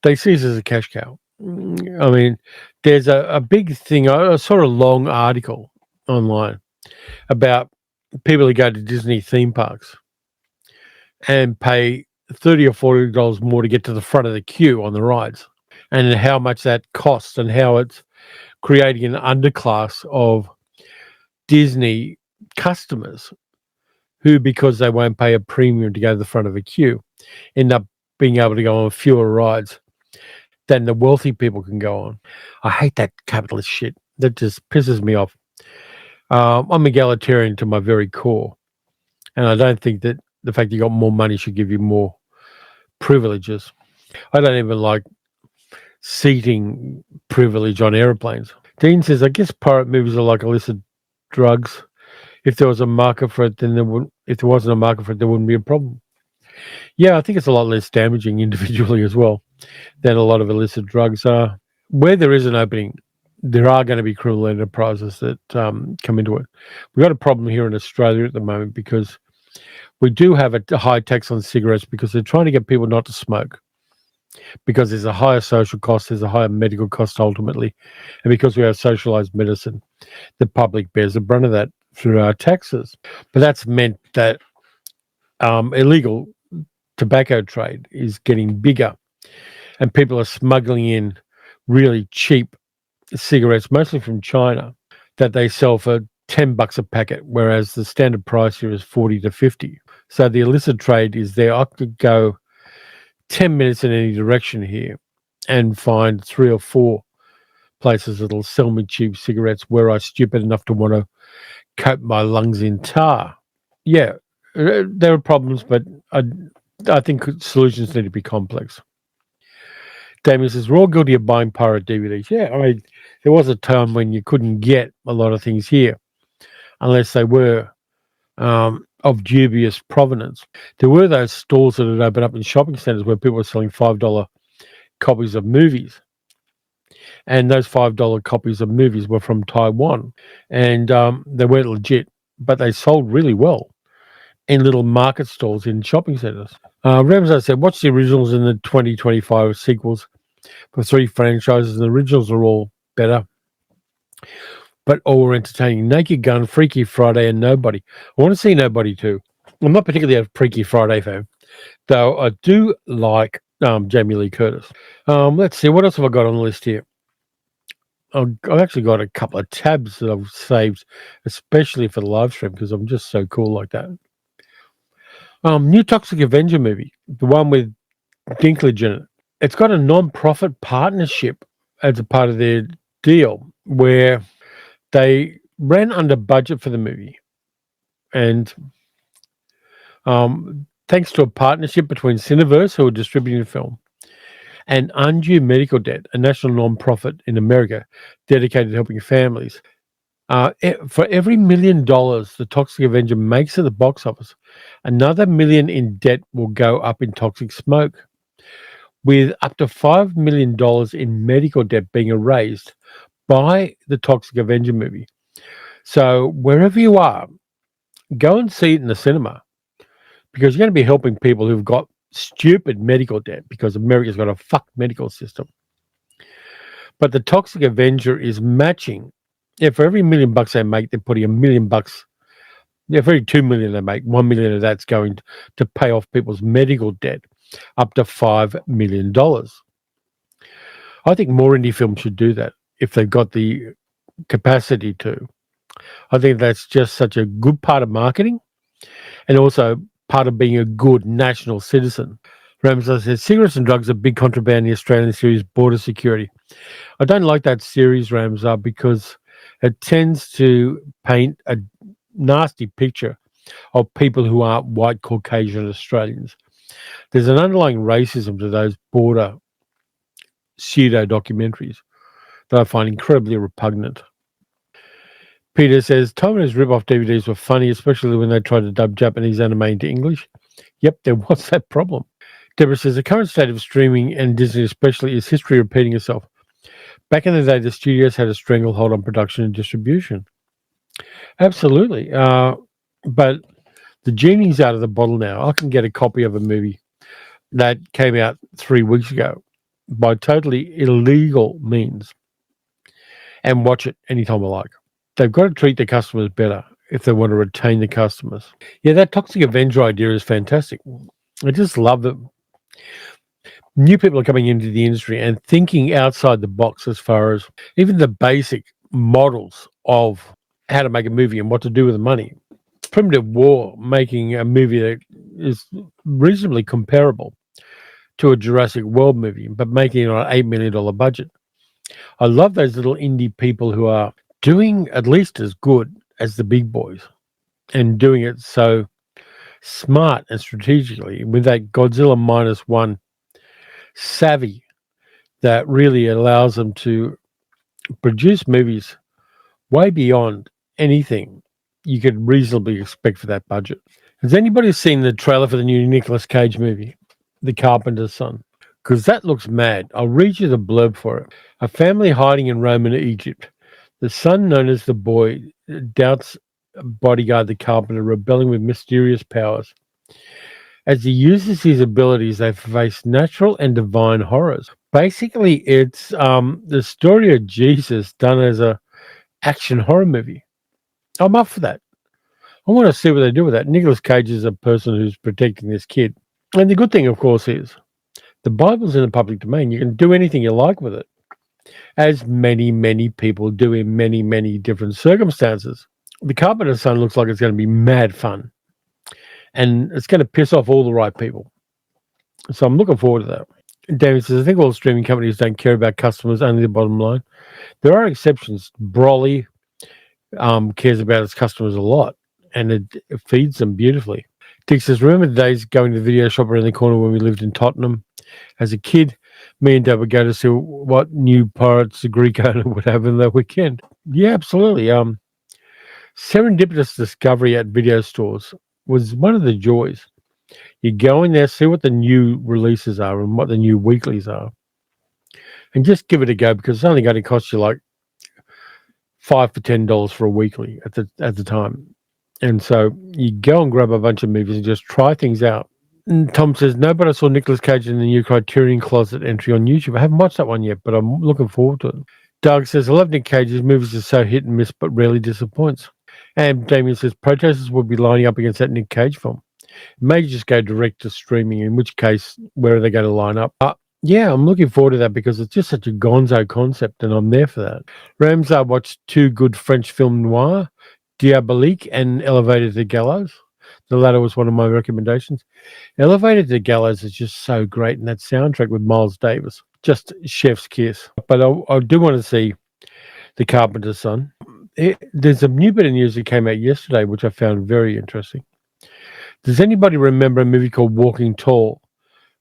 They see us as a cash cow. I mean, there's a big thing, a sort of long article online about people who go to Disney theme parks and pay $30 or $40 more to get to the front of the queue on the rides, and how much that costs, and how it's creating an underclass of Disney customers who, because they won't pay a premium to go to the front of a queue, end up being able to go on fewer rides than the wealthy people can go on. I hate that capitalist shit. That just pisses me off. I'm egalitarian to my very core, and I don't think that the fact you got more money should give you more privileges. I don't even like seating privilege on airplanes. Dean says, I guess pirate movies are like illicit drugs. If there was a market for it, then there would. If there wasn't a market for it, there wouldn't be a problem. Yeah, I think it's a lot less damaging individually as well than a lot of illicit drugs are. Where there is an opening, there are going to be criminal enterprises that come into it. We've got a problem here in Australia at the moment because we do have a high tax on cigarettes because they're trying to get people not to smoke, because there's a higher social cost, there's a higher medical cost ultimately, and because we have socialized medicine, the public bears the brunt of that through our taxes. But that's meant that illegal tobacco trade is getting bigger and people are smuggling in really cheap cigarettes, mostly from China, that they sell for $10 a packet, whereas the standard price here is 40 to 50. So the illicit trade is there. I could go 10 minutes in any direction here and find 3 or 4 places that'll sell me cheap cigarettes where I'm stupid enough to want to coat my lungs in tar. Yeah, there are problems, but I think solutions need to be complex. Damien says, we're all guilty of buying pirate DVDs. Yeah, I mean, there was a time when you couldn't get a lot of things here unless they were of dubious provenance. There were those stores that had opened up in shopping centres where people were selling $5 copies of movies. And those $5 copies of movies were from Taiwan. And they weren't legit, but they sold really well in little market stalls in shopping centres. Ramsay said, watch the originals in the 2025 sequels for 3 franchises. The originals are all better, but all were entertaining. Naked Gun, Freaky Friday, and Nobody. I want to see Nobody too. I'm not particularly a Freaky Friday fan, though I do like Jamie Lee Curtis. Let's see, what else have I got on the list here? I've actually got a couple of tabs that I've saved, especially for the live stream, because I'm just so cool like that. New Toxic Avenger movie, the one with Dinklage in it. It's got a non-profit partnership as a part of their deal where they ran under budget for the movie. And thanks to a partnership between Cineverse, who are distributing the film, and Undue Medical Debt, a national non-profit in America dedicated to helping families. For every $1 million the Toxic Avenger makes at the box office, another $1 million in debt will go up in Toxic Smoke, with up to $5 million in medical debt being erased by the Toxic Avenger movie. So wherever you are, go and see it in the cinema, because you're going to be helping people who've got stupid medical debt, because America's got a fucked medical system. But the Toxic Avenger is matching. For every $1 million they make, they're putting $1 million. For every $2 million they make, $1 million of that's going to pay off people's medical debt, up to $5 million. I think more indie films should do that if they've got the capacity to. I think that's just such a good part of marketing, and also part of being a good national citizen. Ramsay says, cigarettes and drugs are big contraband in the Australian series Border Security. I don't like that series, Ramsay, because it tends to paint a nasty picture of people who aren't white Caucasian Australians. There's an underlying racism to those border pseudo documentaries that I find incredibly repugnant. Peter says, Tomo's rip-off DVDs were funny, especially when they tried to dub Japanese anime into English. Yep, there was that problem. Deborah says, the current state of streaming and Disney especially is history repeating itself. Back in the day, the studios had a stranglehold on production and distribution. Absolutely. But the genie's out of the bottle now. I can get a copy of a movie that came out 3 weeks ago by totally illegal means and watch it anytime I like. They've got to treat the customers better if they want to retain the customers. Yeah, that Toxic Avenger idea is fantastic. I just love that new people are coming into the industry and thinking outside the box as far as even the basic models of how to make a movie and what to do with the money. Primitive War making a movie that is reasonably comparable to a Jurassic World movie, but making it on an $8 million budget. I love those little indie people who are doing at least as good as the big boys and doing it so smart and strategically with that Godzilla -1 savvy that really allows them to produce movies way beyond anything you could reasonably expect for that budget. Has anybody seen the trailer for the new Nicolas Cage movie, The Carpenter's Son? Because that looks mad. I'll read you the blurb for it. A family hiding in Roman Egypt. The son, known as the boy, doubts bodyguard the carpenter, rebelling with mysterious powers. As he uses his abilities, they face natural and divine horrors. Basically, it's the story of Jesus done as a action horror movie. I'm up for that. I want to see what they do with that. Nicolas Cage is a person who's protecting this kid. And the good thing, of course, is The Bible's in the public domain. You can do anything you like with it, as many, many people do in many, many different circumstances. The Carpenter's Son looks like it's going to be mad fun, and it's going to piss off all the right people. So I'm looking forward to that. David says, I think all streaming companies don't care about customers, only the bottom line. There are exceptions. Broly cares about its customers a lot, and it feeds them beautifully. Dick says, remember the days going to the video shop around the corner when we lived in Tottenham? As a kid, me and Dad would go to see what new pirates the Greek owner would have in that weekend. Yeah, absolutely. Serendipitous discovery at video stores was one of the joys. You go in there, see what the new releases are and what the new weeklies are, and just give it a go, because it's only going to cost you like $5 to $10 for a weekly at the time. And so you go and grab a bunch of movies and just try things out. And Tom says, no, but I saw Nicolas Cage in the new Criterion Closet entry on YouTube. I haven't watched that one yet, but I'm looking forward to it. Doug says, I love Nick Cage's movies are so hit and miss, but rarely disappoints. And Damien says, protesters will be lining up against that Nick Cage film. It may just go direct to streaming, in which case, where are they going to line up? Yeah, I'm looking forward to that, because it's just such a gonzo concept, and I'm there for that. Ramsar watched two good French film noir, Diabolique and Elevated to the Gallows. The latter was one of my recommendations. Elevated to the Gallows is just so great, and that soundtrack with Miles Davis, just chef's kiss. But I do want to see The Carpenter's Son. There's a new bit of news that came out yesterday, which I found very interesting. Does anybody remember a movie called Walking Tall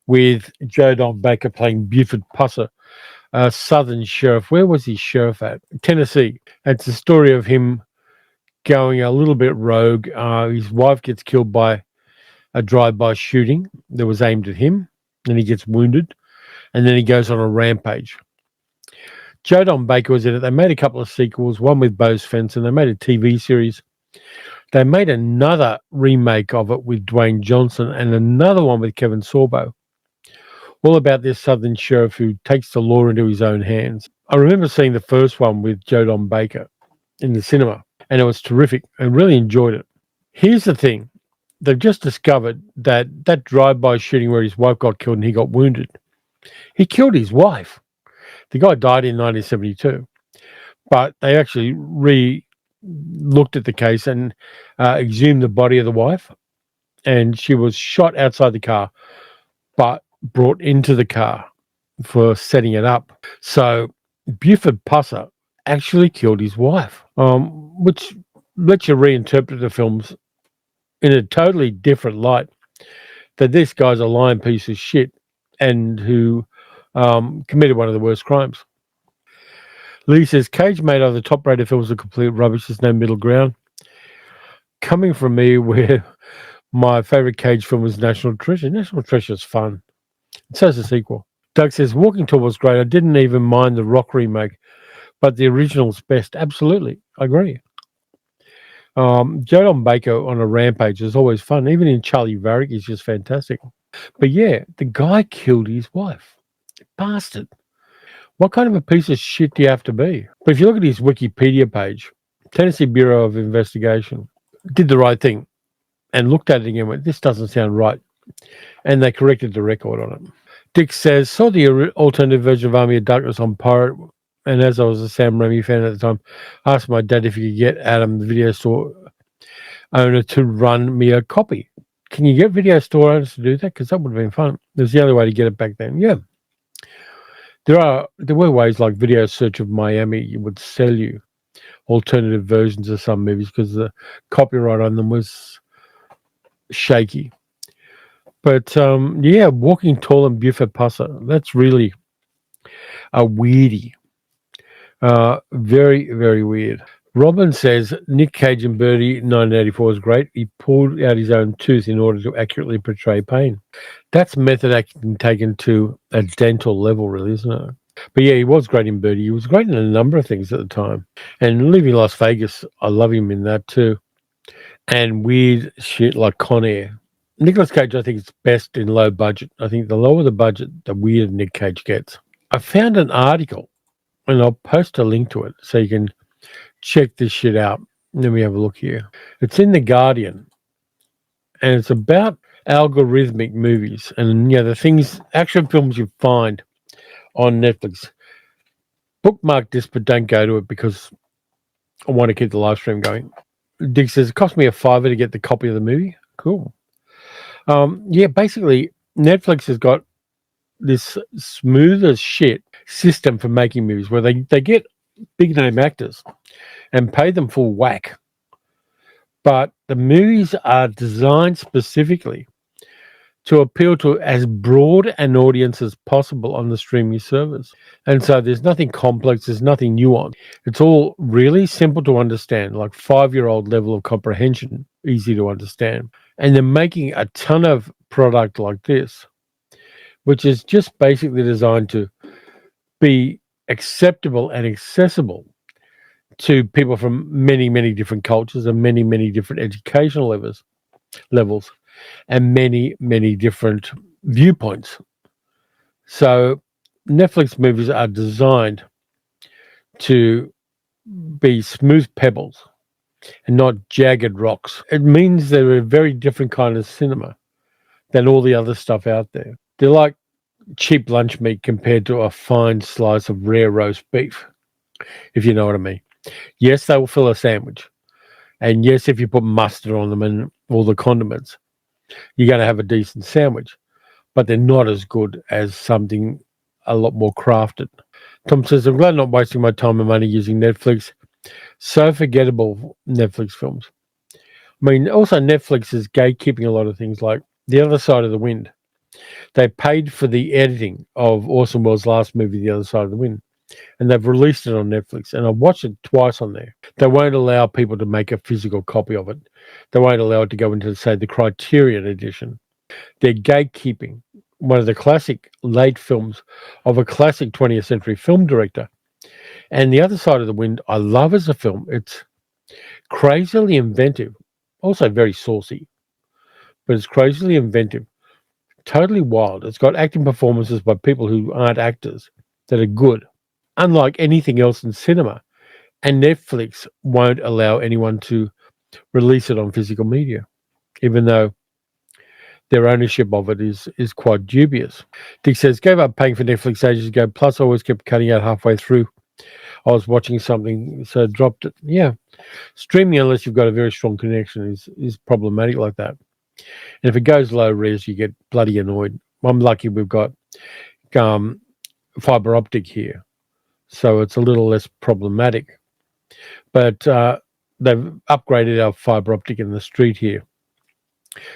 with Joe Don Baker playing Buford Pusser, a southern sheriff? Where was he sheriff at? Tennessee. It's the story of him going a little bit rogue. His wife gets killed by a drive-by shooting that was aimed at him, and he gets wounded, and then he goes on a rampage. Joe Don Baker was in it. They made a couple of sequels, one with Bo Svensson. They made a TV series. They made another remake of it with Dwayne Johnson and another one with Kevin Sorbo, all about this southern sheriff who takes the law into his own hands. I remember seeing the first one with Joe Don Baker in the cinema, and it was terrific. I really enjoyed it. Here's the thing. They've just discovered that drive-by shooting where his wife got killed and he got wounded, he killed his wife. The guy died in 1972, but they actually looked at the case and exhumed the body of the wife, and she was shot outside the car, but brought into the car for setting it up. So Buford Pusser actually killed his wife, which lets you reinterpret the films in a totally different light, that this guy's a lying piece of shit and who committed one of the worst crimes. Lee says, Cage made other top-rated films of complete rubbish. There's no middle ground. Coming from me, where my favourite Cage film was National Treasure. National Treasure's fun. So's the sequel. Doug says, Walking Tall was great. I didn't even mind the Rock remake, but the original's best. Absolutely. I agree. Joe Don Baker on a rampage is always fun. Even in Charlie Varick, he's just fantastic. But yeah, the guy killed his wife. Bastard. What kind of a piece of shit do you have to be? But if you look at his Wikipedia page, Tennessee Bureau of Investigation did the right thing and looked at it again and went, this doesn't sound right. And they corrected the record on it. Dick says, saw the alternative version of Army of Darkness on Pirate, and as I was a Sam Raimi fan at the time, asked my dad if he could get Adam, the video store owner, to run me a copy. Can you get video store owners to do that? Because that would have been fun. It was the only way to get it back then. Yeah. There were ways like Video Search of Miami would sell you alternative versions of some movies because the copyright on them was shaky. But yeah, Walking Tall and Buford Pusser, that's really a weirdie. Very, very weird. Robin says, Nick Cage in Birdie 1984 was great. He pulled out his own tooth in order to accurately portray pain. That's method acting taken to a dental level, really, isn't it? But yeah, he was great in Birdie. He was great in a number of things at the time. And Leaving Las Vegas, I love him in that too. And weird shit like Con Air. Nicolas Cage, I think, is best in low budget. I think the lower the budget, the weirder Nick Cage gets. I found an article, and I'll post a link to it so you can check this shit out. Let me have a look here. It's in The Guardian, and it's about algorithmic movies and the things, action films you find on Netflix. Bookmark this, but don't go to it because I want to keep the live stream going. Dick says it cost me $5 to get the copy of the movie. Cool. Basically, Netflix has got this smooth as shit system for making movies where they get big name actors and pay them full whack. But the movies are designed specifically to appeal to as broad an audience as possible on the streaming service. And so there's nothing complex, there's nothing nuanced. It's all really simple to understand, like 5-year-old level of comprehension, easy to understand. And they're making a ton of product like this, which is just basically designed to be acceptable and accessible to people from many, many different cultures and many, many different educational levels and many, many different viewpoints. So Netflix movies are designed to be smooth pebbles and not jagged rocks. It means they're a very different kind of cinema than all the other stuff out there. They're like cheap lunch meat compared to a fine slice of rare roast beef, if you know what I mean. Yes, they will fill a sandwich. And yes, if you put mustard on them and all the condiments, you're going to have a decent sandwich. But they're not as good as something a lot more crafted. Tom says, I'm glad I'm not wasting my time and money using Netflix. So forgettable, Netflix films. I mean, also Netflix is gatekeeping a lot of things like The Other Side of the Wind. They paid for the editing of Orson Welles' last movie, The Other Side of the Wind, and they've released it on Netflix, and I've watched it twice on there. They won't allow people to make a physical copy of it. They won't allow it to go into, say, the Criterion edition. They're gatekeeping one of the classic late films of a classic 20th century film director. And The Other Side of the Wind, I love as a film. It's crazily inventive, also very saucy, but it's crazily inventive, totally wild. It's got acting performances by people who aren't actors that are good, unlike anything else in cinema. And Netflix won't allow anyone to release it on physical media, even though their ownership of it is quite dubious. Dick says, gave up paying for Netflix ages ago, plus I always kept cutting out halfway through. I was watching something, so I dropped it. Yeah, streaming, unless you've got a very strong connection, is problematic like that. And if it goes low res, you get bloody annoyed. I'm lucky we've got fiber optic here, so it's a little less problematic. But they've upgraded our fiber optic in the street here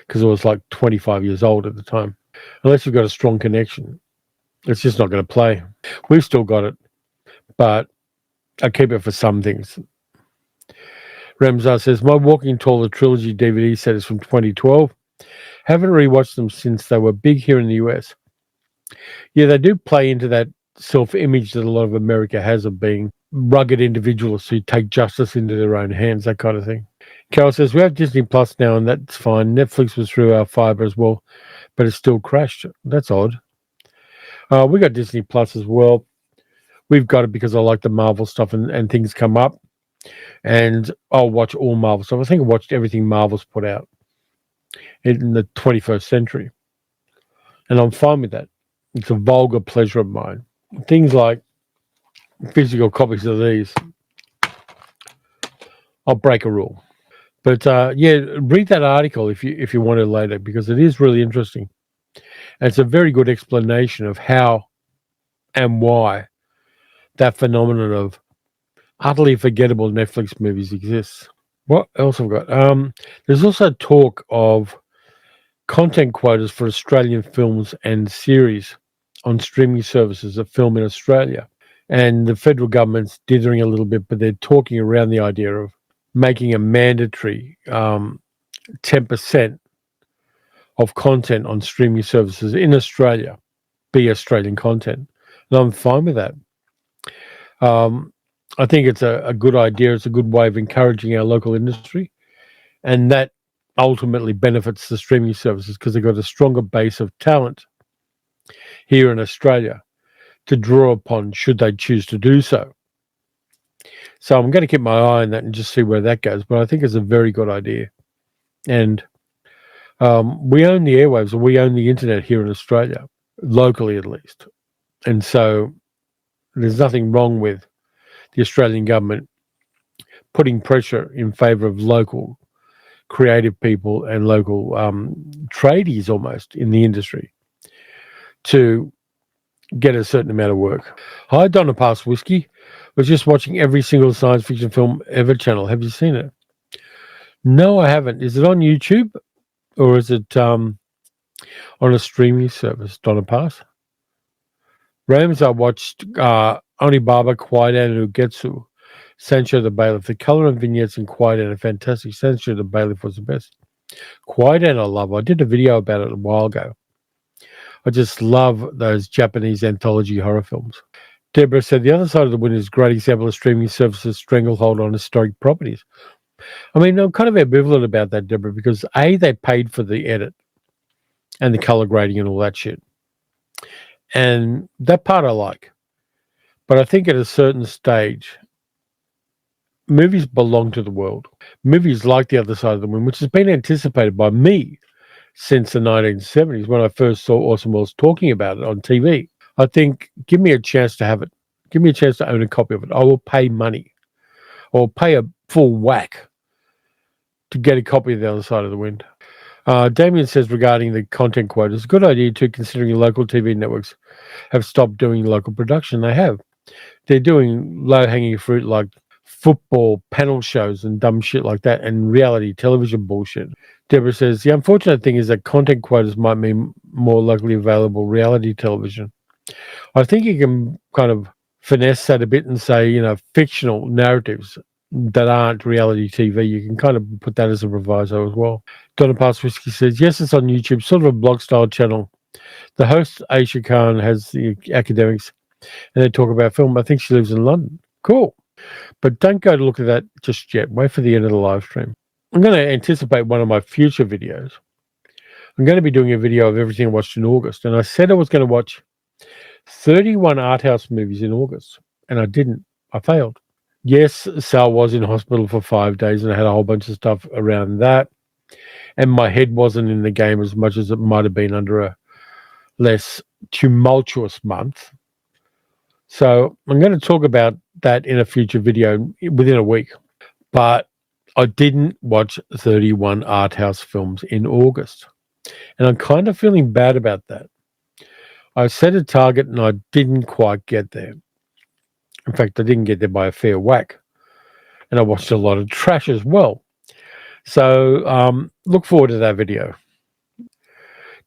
because it was like 25 years old at the time. Unless you've got a strong connection, it's just not going to play. We've still got it, but I keep it for some things. Ramzar says, my Walking Taller trilogy DVD set is from 2012. Haven't rewatched them since they were big here in the US. Yeah, they do play into that self-image that a lot of America has of being rugged individuals who take justice into their own hands, that kind of thing. Carol says, we have Disney Plus now, and that's fine. Netflix was through our fiber as well, but it still crashed. That's odd. We got Disney Plus as well. We've got it because I like the Marvel stuff and things come up. And I'll watch all Marvel stuff. I think I watched everything Marvel's put out in the 21st century. And I'm fine with that. It's a vulgar pleasure of mine. Things like physical copies of these, I'll break a rule. But read that article if you want to later, because it is really interesting. And it's a very good explanation of how and why that phenomenon of utterly forgettable Netflix movies exists. What else have we got? There's also talk of content quotas for Australian films and series on streaming services that film in Australia. And the federal government's dithering a little bit, but they're talking around the idea of making a mandatory 10% of content on streaming services in Australia be Australian content. And I'm fine with that. I think it's a good idea. It's a good way of encouraging our local industry. And that ultimately benefits the streaming services because they've got a stronger base of talent here in Australia to draw upon should they choose to do so. So I'm going to keep my eye on that and just see where that goes. But I think it's a very good idea. And We own the airwaves, or we own the internet here in Australia, locally at least. And so there's nothing wrong with the Australian government putting pressure in favour of local creative people and local tradies almost in the industry to get a certain amount of work. Hi, Donna Pass Whiskey. Was just watching every single science fiction film ever channel. Have you seen it? No, I haven't. Is it on YouTube or is it on a streaming service, Donna Pass? Rams, I watched Onibaba, Kwaidan, and Ugetsu, Sancho the Bailiff. The colour and vignettes in Kwaidan are fantastic. Sancho the Bailiff was the best. Kwaidan I love. I did a video about it a while ago. I just love those Japanese anthology horror films. Deborah said, The Other Side of the Wind is a great example of streaming services stranglehold on historic properties. I mean, I'm kind of ambivalent about that, Deborah, because A, they paid for the edit and the colour grading and all that shit. And that part I like. But I think at a certain stage, movies belong to the world. Movies like The Other Side of the Wind, which has been anticipated by me since the 1970s when I first saw Orson Welles talking about it on TV. I think, give me a chance to have it. Give me a chance to own a copy of it. I will pay money. I will pay a full whack to get a copy of The Other Side of the Wind. Damien says regarding the content quotas, good idea too, considering local TV networks have stopped doing local production. They have. They're doing low-hanging fruit like football panel shows and dumb shit like that and reality television bullshit. Deborah says, the unfortunate thing is that content quotas might mean more locally available reality television. I think you can kind of finesse that a bit and say, fictional narratives that aren't reality TV. You can kind of put that as a proviso as well. Donna Pass Whiskey says, yes, it's on YouTube, sort of a blog-style channel. The host, Aisha Khan, has the academics, and they talk about film. I think she lives in London. Cool. But don't go to look at that just yet. Wait for the end of the live stream. I'm going to anticipate one of my future videos. I'm going to be doing a video of everything I watched in August. And I said I was going to watch 31 art house movies in August. And I didn't. I failed. Yes, Sal was in hospital for 5 days and I had a whole bunch of stuff around that. And my head wasn't in the game as much as it might have been under a less tumultuous month. So I'm going to talk about that in a future video within a week. But I didn't watch 31 art house films in August. And I'm kind of feeling bad about that. I set a target and I didn't quite get there. In fact, I didn't get there by a fair whack. And I watched a lot of trash as well. So look forward to that video.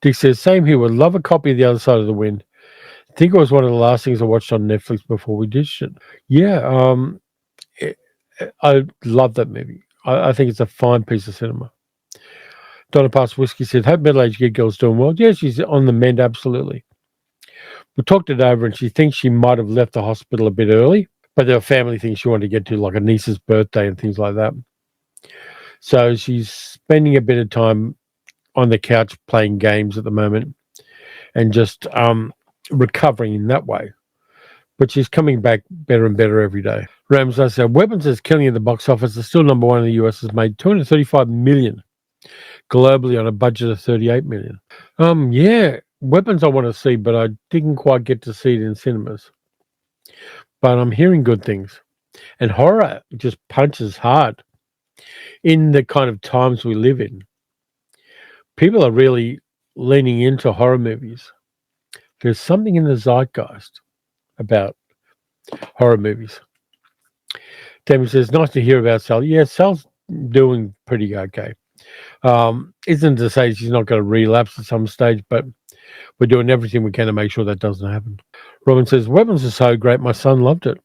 Dick says, same here. Would love a copy of The Other Side of the Wind. I think it was one of the last things I watched on Netflix before we ditched it. Yeah, I love that movie. I think it's a fine piece of cinema. Donna Pass Whiskey said, hope middle-aged geek girl's doing well. Yeah, she's on the mend, absolutely. We talked it over and she thinks she might have left the hospital a bit early, but there were family things she wanted to get to, like a niece's birthday and things like that. So she's spending a bit of time on the couch playing games at the moment and just recovering in that way. But she's coming back better and better every day. Rams, I said, Weapons is killing in the box office. It's still number one in the US. Has made $235 million globally on a budget of $38 million. Yeah, Weapons I want to see, but I didn't quite get to see it in cinemas. But I'm hearing good things. And horror just punches hard in the kind of times we live in. People are really leaning into horror movies. There's something in the zeitgeist about horror movies. Tammy says, nice to hear about Sal. Yeah, Sal's doing pretty okay. Isn't to say she's not going to relapse at some stage, but we're doing everything we can to make sure that doesn't happen. Robin says, Weapons are so great. My son loved it.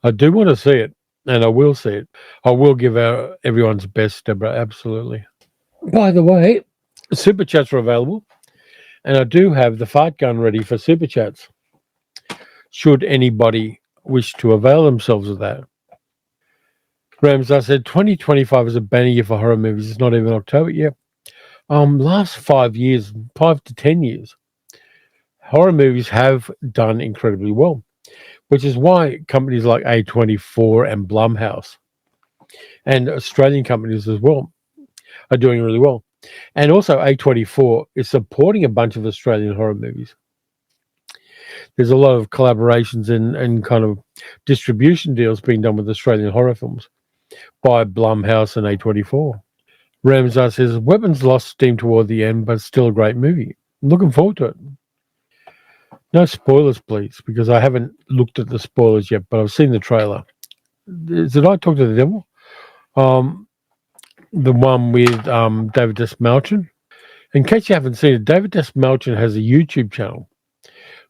I do want to see it, and I will see it. I will give everyone's best, Deborah, absolutely. By the way, Super Chats are available, and I do have the fart gun ready for Super Chats, should anybody wish to avail themselves of that. Rams, I said 2025 is a banner year for horror movies. It's not even October yet. Last 5 years, 5 to 10 years, horror movies have done incredibly well, which is why companies like A24 and Blumhouse and Australian companies as well are doing really well. And also A24 is supporting a bunch of Australian horror movies. There's a lot of collaborations and kind of distribution deals being done with Australian horror films by Blumhouse and A24. Ramsar says, Weapons lost steam toward the end, but still a great movie. Looking forward to it. No spoilers, please, because I haven't looked at the spoilers yet, but I've seen the trailer. Did I Talk to the Devil? The one with David Desmalchin. In case you haven't seen it, David Desmalchin has a YouTube channel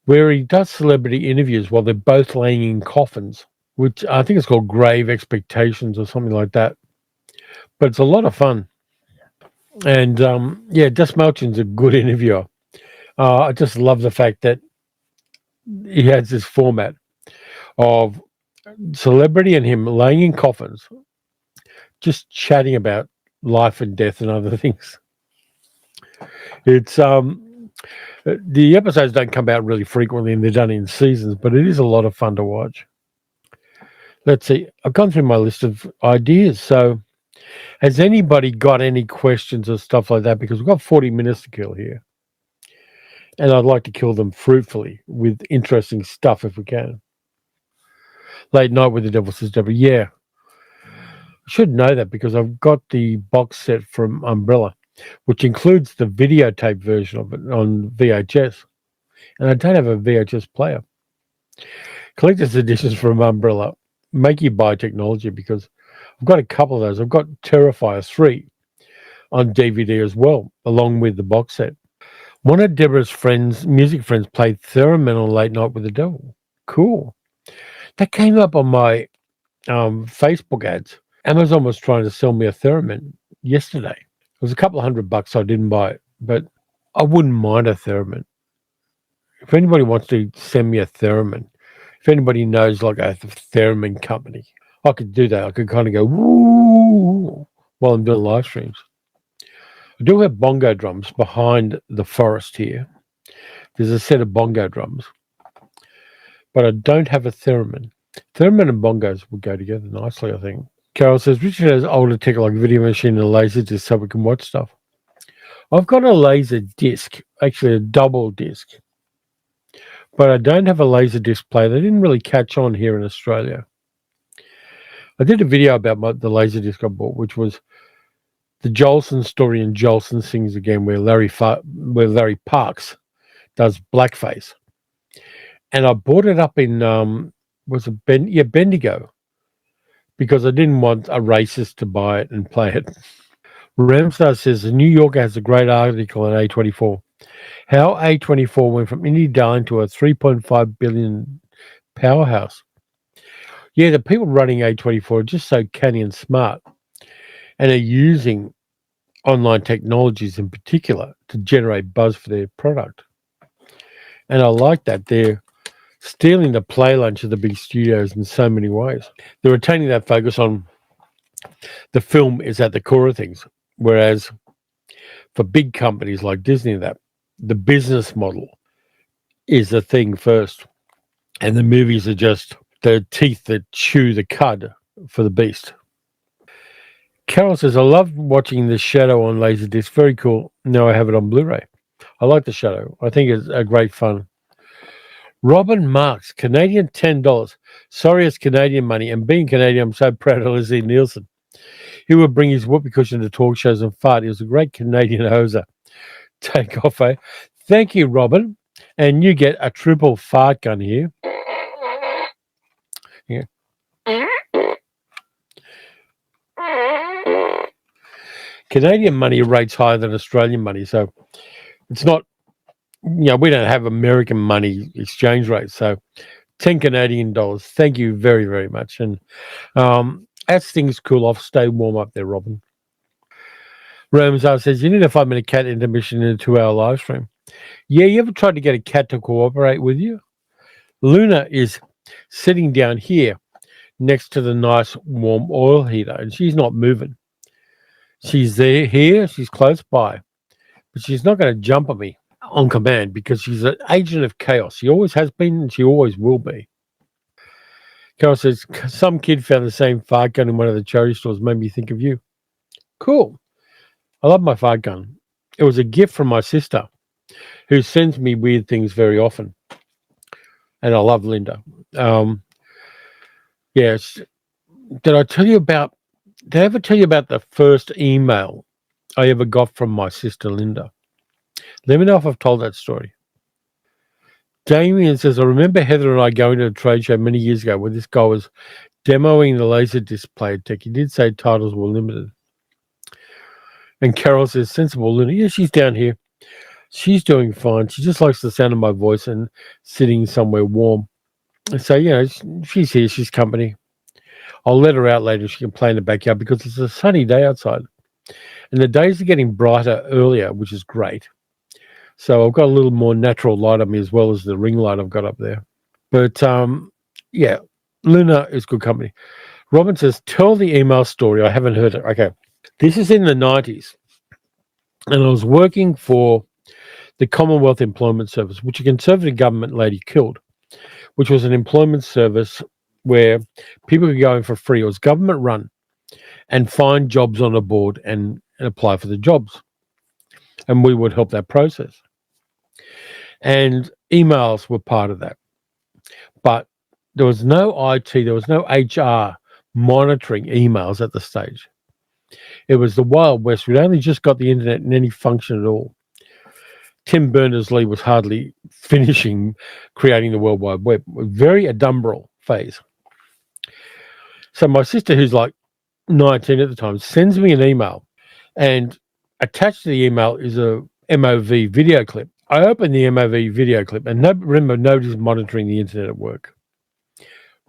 where he does celebrity interviews while they're both laying in coffins, which I think it's called Grave Expectations or something like that. But it's a lot of fun. And Desmalchin's a good interviewer. I just love the fact that he has this format of celebrity and him laying in coffins, just chatting about life and death and other things. It's the episodes don't come out really frequently and they're done in seasons, but it is a lot of fun to watch. Let's see. I've gone through my list of ideas. So has anybody got any questions or stuff like that? Because we've got 40 minutes to kill here. And I'd like to kill them fruitfully with interesting stuff if we can. Late Night with the Devil Says Deborah. Yeah. I should know that because I've got the box set from Umbrella, which includes the videotape version of it on VHS. And I don't have a VHS player. Collector's editions from Umbrella make you buy technology because I've got a couple of those. I've got Terrifier 3 on DVD as well, along with the box set. One of Deborah's music friends, played theremin on Late Night with the Devil. Cool. That came up on my Facebook ads. Amazon was trying to sell me a theremin yesterday. It was a couple of $100, so I didn't buy it, but I wouldn't mind a theremin. If anybody wants to send me a theremin, if anybody knows like a theremin company, I could do that. I could kind of go woo while I'm doing live streams. I do have bongo drums behind the forest here. There's a set of bongo drums, but I don't have a theremin. Theremin and bongos would go together nicely, I think. Carol says, Richard has older tech like video machine and a laser disc so we can watch stuff. I've got a laser disc, actually a double disc, but I don't have a laser disc player. They didn't really catch on here in Australia. I did a video about the laser disc I bought, which was the Jolson story in Jolson Sings Again, where Larry Parks does blackface. And I bought it up in, Bendigo, because I didn't want a racist to buy it and play it. Ramstar says, New Yorker has a great article on A24. How A24 went from indie darling to a $3.5 billion powerhouse. Yeah, the people running A24 are just so canny and smart and are using online technologies in particular to generate buzz for their product. And I like that. They're stealing the play lunch of the big studios in so many ways. They're retaining that focus on the film is at the core of things, whereas for big companies like Disney, that the business model is the thing first, and the movies are just the teeth that chew the cud for the beast. Carol says, I love watching The Shadow on Laserdisc. Very cool. Now I have it on Blu-ray. I like The Shadow. I think it's a great fun. Robin Marks, Canadian $10. Sorry, it's Canadian money. And being Canadian, I'm so proud of Leslie Nielsen. He would bring his whoopee cushion to talk shows and fart. He was a great Canadian hoser. Take off, eh? Thank you, Robin. And you get a triple fart gun here. Yeah. Canadian money rates higher than Australian money, so it's not, we don't have American money exchange rates. So 10 Canadian dollars. Thank you very, very much. And as things cool off, stay warm up there, Robin. Ramsar says, you need a 5-minute cat intermission in a 2-hour live stream. Yeah, you ever tried to get a cat to cooperate with you? Luna is sitting down here next to the nice warm oil heater, and she's not moving. She's here, she's close by, but she's not going to jump at me on command because she's an agent of chaos. She always has been, and she always will be. Carol says, some kid found the same fart gun in one of the charity stores, made me think of you. Cool. I love my fart gun. It was a gift from my sister, who sends me weird things very often. And I love Linda. Yes. Did I tell you about, did I ever tell you about the first email I ever got from my sister Linda? Let me know if I've told that story. Damien says, I remember Heather and I going to a trade show many years ago where this guy was demoing the laser display tech. He did say titles were limited. And Carol says, sensible Linda. Yeah, she's down here. She's doing fine. She just likes the sound of my voice and sitting somewhere warm. So, she's here. She's company. I'll let her out later. She can play in the backyard because it's a sunny day outside. And the days are getting brighter earlier, which is great. So I've got a little more natural light on me as well as the ring light I've got up there. But, Luna is good company. Robin says, tell the email story. I haven't heard it. Okay. This is in the 90s. And I was working for the Commonwealth Employment Service, which a Conservative government lady killed, which was an employment service where people could go in for free. It was government run and find jobs on a board and apply for the jobs. And we would help that process. And emails were part of that. But there was no IT, there was no HR monitoring emails at the stage. It was the Wild West. We'd only just got the internet in any function at all. Tim Berners-Lee was hardly finishing creating the World Wide Web. Very adumbral phase. So my sister, who's like 19 at the time, sends me an email, and attached to the email is a MOV video clip. I open the MOV video clip, and remember, nobody's monitoring the internet at work.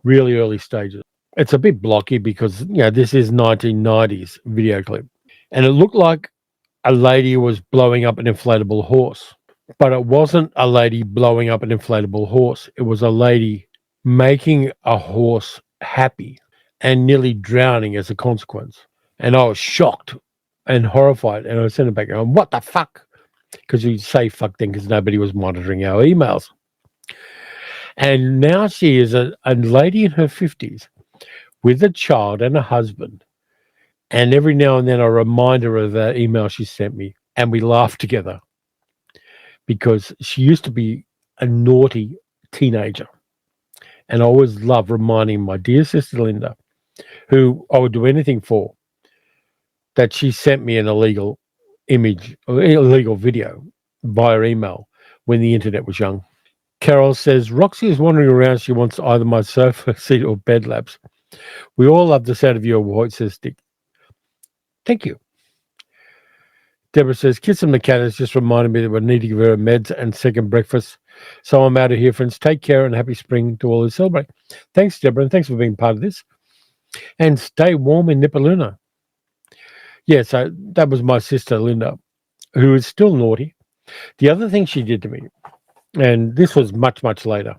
Really early stages. It's a bit blocky because, this is 1990s video clip. And it looked like a lady was blowing up an inflatable horse. But it wasn't a lady blowing up an inflatable horse. It was a lady making a horse happy and nearly drowning as a consequence. And I was shocked and horrified. And I sent it back going, what the fuck? Because you say fuck then because nobody was monitoring our emails. And now she is a lady in her 50s with a child and a husband. And every now and then I remind her of that email she sent me. And we laugh together because she used to be a naughty teenager. And I always love reminding my dear sister Linda, who I would do anything for, that she sent me an illegal image or illegal video via email when the internet was young. Carol says, Roxy is wandering around. She wants either my sofa seat or bed laps. We all love the sound of your voice, says Dick. Thank you. Deborah says, Kiss and the cat has just reminded me that we need to give her meds and second breakfast. So I'm out of here, friends. Take care and happy spring to all who celebrate. Thanks, Deborah, and thanks for being part of this. And stay warm in Nipaluna. Yeah, so that was my sister, Linda, who is still naughty. The other thing she did to me, and this was much, much later,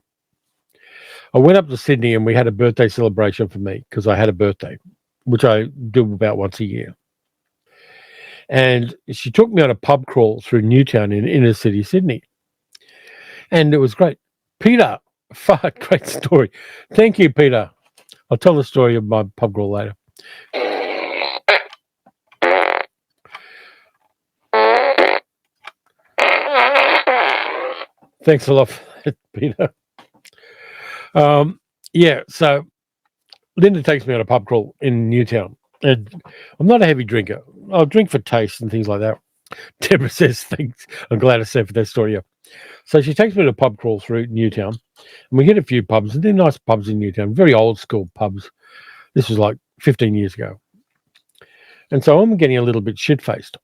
I went up to Sydney and we had a birthday celebration for me because I had a birthday, which I do about once a year. And she took me on a pub crawl through Newtown in inner city Sydney. And it was great. Peter, fart, great story. Thank you, Peter. I'll tell the story of my pub crawl later. Thanks a lot for that, Peter. So Linda takes me on a pub crawl in Newtown. And I'm not a heavy drinker. I'll drink for taste and things like that. Deborah says, thanks. I'm glad I said for that story. Yeah. So she takes me to a pub crawl through Newtown. And we hit a few pubs. And they're nice pubs in Newtown. Very old school pubs. This was like 15 years ago. And so I'm getting a little bit shit-faced.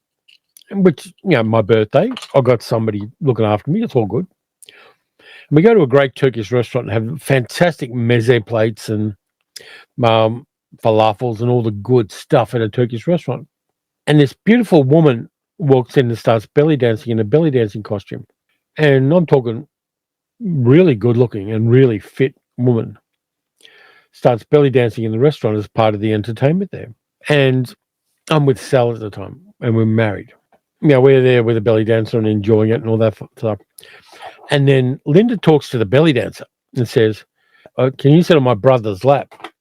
Which, my birthday, I've got somebody looking after me. It's all good. And we go to a great Turkish restaurant and have fantastic meze plates and falafels and all the good stuff at a Turkish restaurant. And this beautiful woman walks in and starts belly dancing in a belly dancing costume. And I'm talking really good looking and really fit woman. Starts belly dancing in the restaurant as part of the entertainment there. And I'm with Sal at the time and we're married. We're there with a belly dancer and enjoying it and all that stuff. And then Linda talks to the belly dancer and says, can you sit on my brother's lap?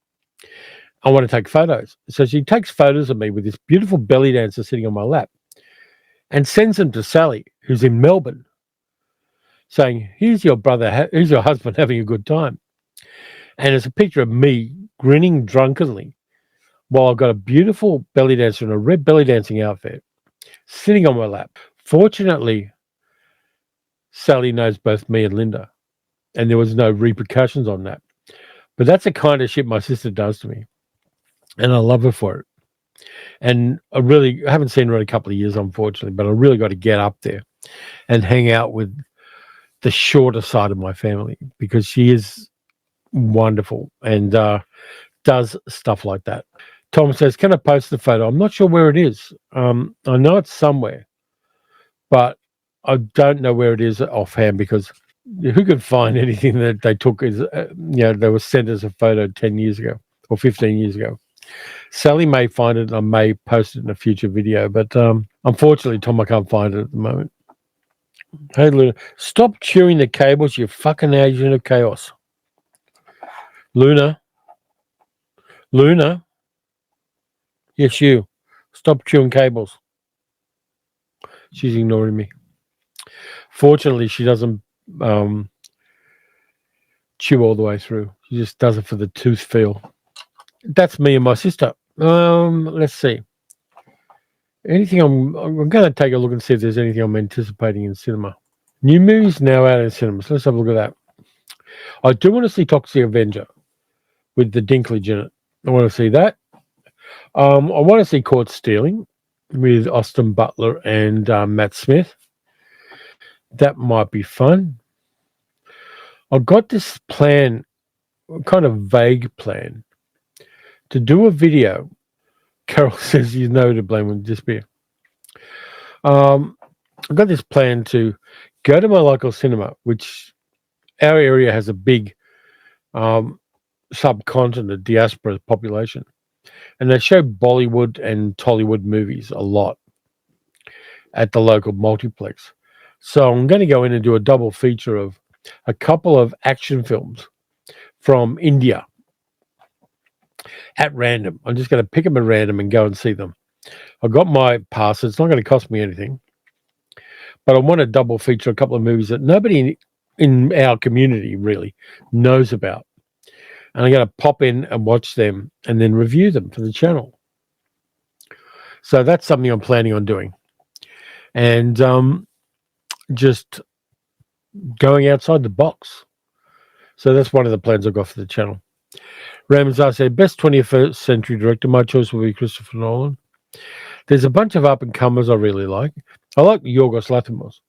I want to take photos. So she takes photos of me with this beautiful belly dancer sitting on my lap. and sends them to Sally, who's in Melbourne, saying, here's your brother, here's your husband having a good time. And it's a picture of me grinning drunkenly while I've got a beautiful belly dancer in a red belly dancing outfit sitting on my lap. Fortunately, Sally knows both me and Linda, and there was no repercussions on that. But that's the kind of shit my sister does to me, and I love her for it. And I haven't seen her in a couple of years, unfortunately, but I really got to get up there and hang out with the shorter side of my family because she is wonderful and does stuff like that. Tom says, can I post the photo? I'm not sure where it is. I know it's somewhere, but I don't know where it is offhand because who could find anything that they took as, they were sent as a photo 10 years ago or 15 years ago. Sally may find it and I may post it in a future video, but unfortunately, Tom, I can't find it at the moment. Hey, Luna, stop chewing the cables, you fucking agent of chaos. Luna? Yes, you. Stop chewing cables. She's ignoring me. Fortunately, she doesn't chew all the way through. She just does it for the tooth feel. That's me and my sister. Let's see. Anything I'm going to take a look and see if there's anything I'm anticipating in cinema. New movies now out in cinemas. Let's have a look at that. I do want to see Toxie Avenger with the Dinklage in it. I want to see that. I want to see Caught Stealing with Austin Butler and Matt Smith. That might be fun. I've got this plan, kind of vague plan, to do a video. Carol says you know to blame with despair. I've got this plan to go to my local cinema, which our area has a big subcontinent diaspora population, and they show Bollywood and Tollywood movies a lot at the local multiplex. So I'm going to go in and do a double feature of a couple of action films from India at random. I'm just going to pick them at random and go and see them. I've got my pass. It's not going to cost me anything. But I want to double feature a couple of movies that nobody in our community really knows about. And I'm going to pop in and watch them and then review them for the channel. So that's something I'm planning on doing. And just going outside the box. So that's one of the plans I've got for the channel. Ramazar said, best 21st century director, my choice will be Christopher Nolan. There's a bunch of up-and-comers I really like. I like Yorgos Lanthimos.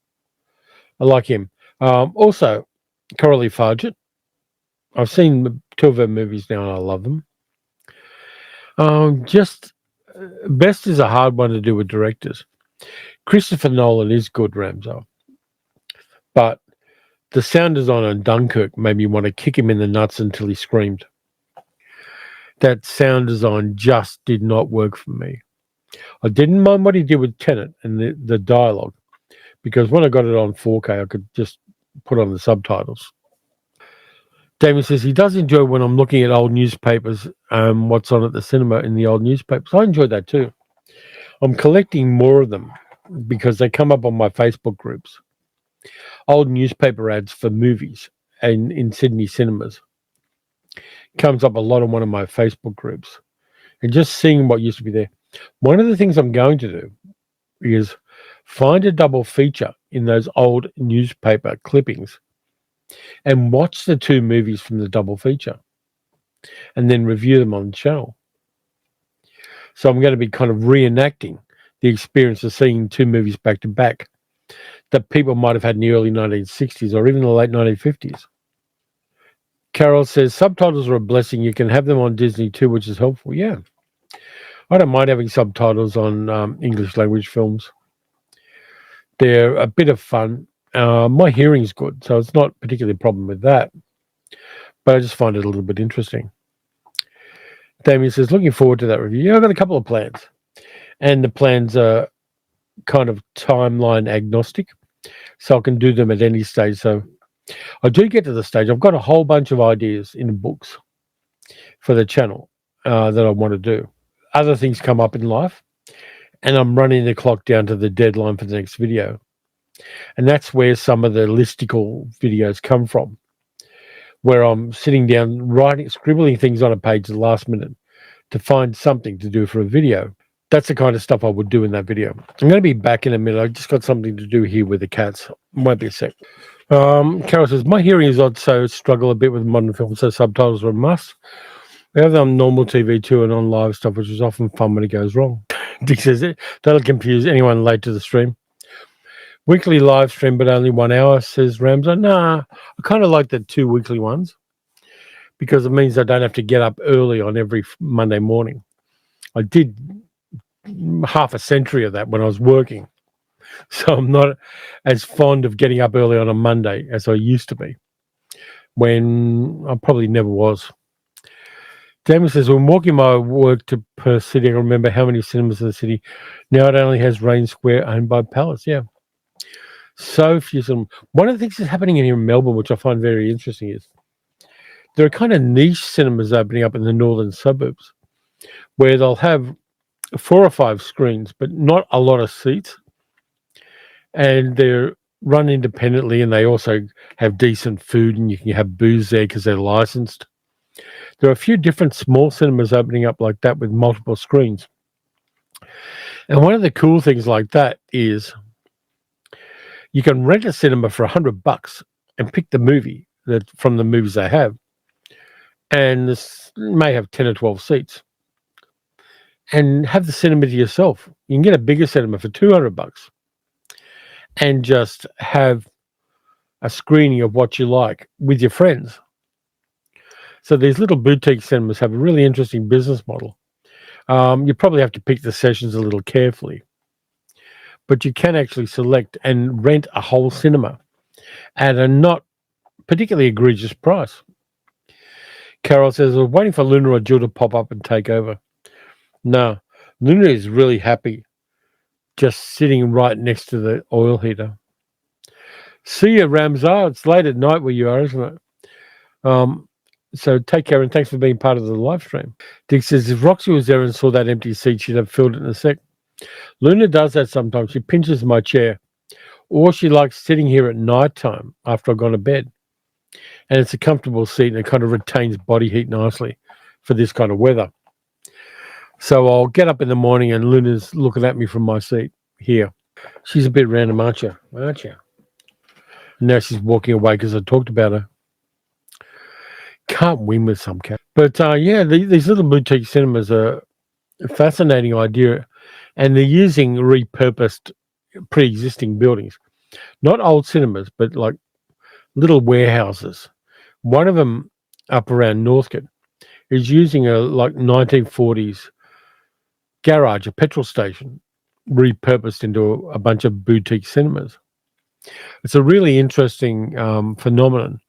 I like him. Also, Coralie Fargett. I've seen 2 of her movies now and I love them. Best is a hard one to do with directors. Christopher Nolan is good, Ramsar. But the sound design on Dunkirk made me want to kick him in the nuts until he screamed. That sound design just did not work for me. I didn't mind what he did with Tenet and the dialogue, because when I got it on 4K, I could just put on the subtitles. Damien says he does enjoy when I'm looking at old newspapers, what's on at the cinema in the old newspapers. I enjoy that too. I'm collecting more of them because they come up on my Facebook groups. Old newspaper ads for movies and in Sydney cinemas. Comes up a lot on one of my Facebook groups. And just seeing what used to be there. One of the things I'm going to do is find a double feature in those old newspaper clippings and watch the 2 movies from the double feature and then review them on the channel. So I'm going to be kind of reenacting the experience of seeing 2 movies back to back that people might have had in the early 1960s or even the late 1950s. Carol says, subtitles are a blessing. You can have them on Disney too, which is helpful. Yeah. I don't mind having subtitles on English language films. They're a bit of fun. My hearing's good, so it's not particularly a problem with that. But I just find it a little bit interesting. Damien says, looking forward to that review. Yeah, I've got a couple of plans. And the plans are kind of timeline agnostic, so I can do them at any stage. So I do get to the stage. I've got a whole bunch of ideas in books for the channel that I want to do. Other things come up in life, and I'm running the clock down to the deadline for the next video. And that's where some of the listicle videos come from, where I'm sitting down, scribbling things on a page at the last minute to find something to do for a video. That's the kind of stuff I would do in that video. I'm going to be back in a minute. I've just got something to do here with the cats. Might be a sec. Carol says, my hearing is odd, so struggle a bit with modern films, so subtitles are a must. We have them on normal TV too and on live stuff, which is often fun when it goes wrong. Dick says, that'll confuse anyone late to the stream. Weekly live stream, but only 1 hour, says Ramsay. Nah, I kind of like the 2 weekly ones because it means I don't have to get up early on every Monday morning. I did half a century of that when I was working. So I'm not as fond of getting up early on a Monday as I used to be, when I probably never was. Damon says, when walking my work to Perth City, I remember how many cinemas in the city. Now it only has Rain Square owned by Palace. Yeah. So few cinemas. One of the things that's happening in here in Melbourne, which I find very interesting, is there are kind of niche cinemas opening up in the northern suburbs where they'll have 4 or 5 screens, but not a lot of seats. And they're run independently, and they also have decent food, and you can have booze there because they're licensed. There are a few different small cinemas opening up like that with multiple screens. And one of the cool things like that is you can rent a cinema for $100 and pick the movie from the movies they have. And this may have 10 or 12 seats. And have the cinema to yourself. You can get a bigger cinema for $200 and just have a screening of what you like with your friends. So these little boutique cinemas have a really interesting business model. You probably have to pick the sessions a little carefully, but you can actually select and rent a whole cinema at a not particularly egregious price. Carol says, we're waiting for Luna or Jill to pop up and take over. No, Luna is really happy just sitting right next to the oil heater. See you, Ramsar. It's late at night where you are, isn't it? So take care, and thanks for being part of the live stream. Dick says, if Roxy was there and saw that empty seat, she'd have filled it in a sec. Luna does that sometimes. She pinches my chair, or she likes sitting here at night time after I've gone to bed. And it's a comfortable seat, and it kind of retains body heat nicely for this kind of weather. So I'll get up in the morning and Luna's looking at me from my seat here. She's a bit random, aren't you? And now she's walking away because I talked about her. Can't win with some cat. But yeah, these little boutique cinemas are a fascinating idea, and they're using repurposed pre-existing buildings. Not old cinemas, but like little warehouses. One of them up around Northcote is using a like 1940s garage, a petrol station, repurposed into a bunch of boutique cinemas. It's a really interesting phenomenon,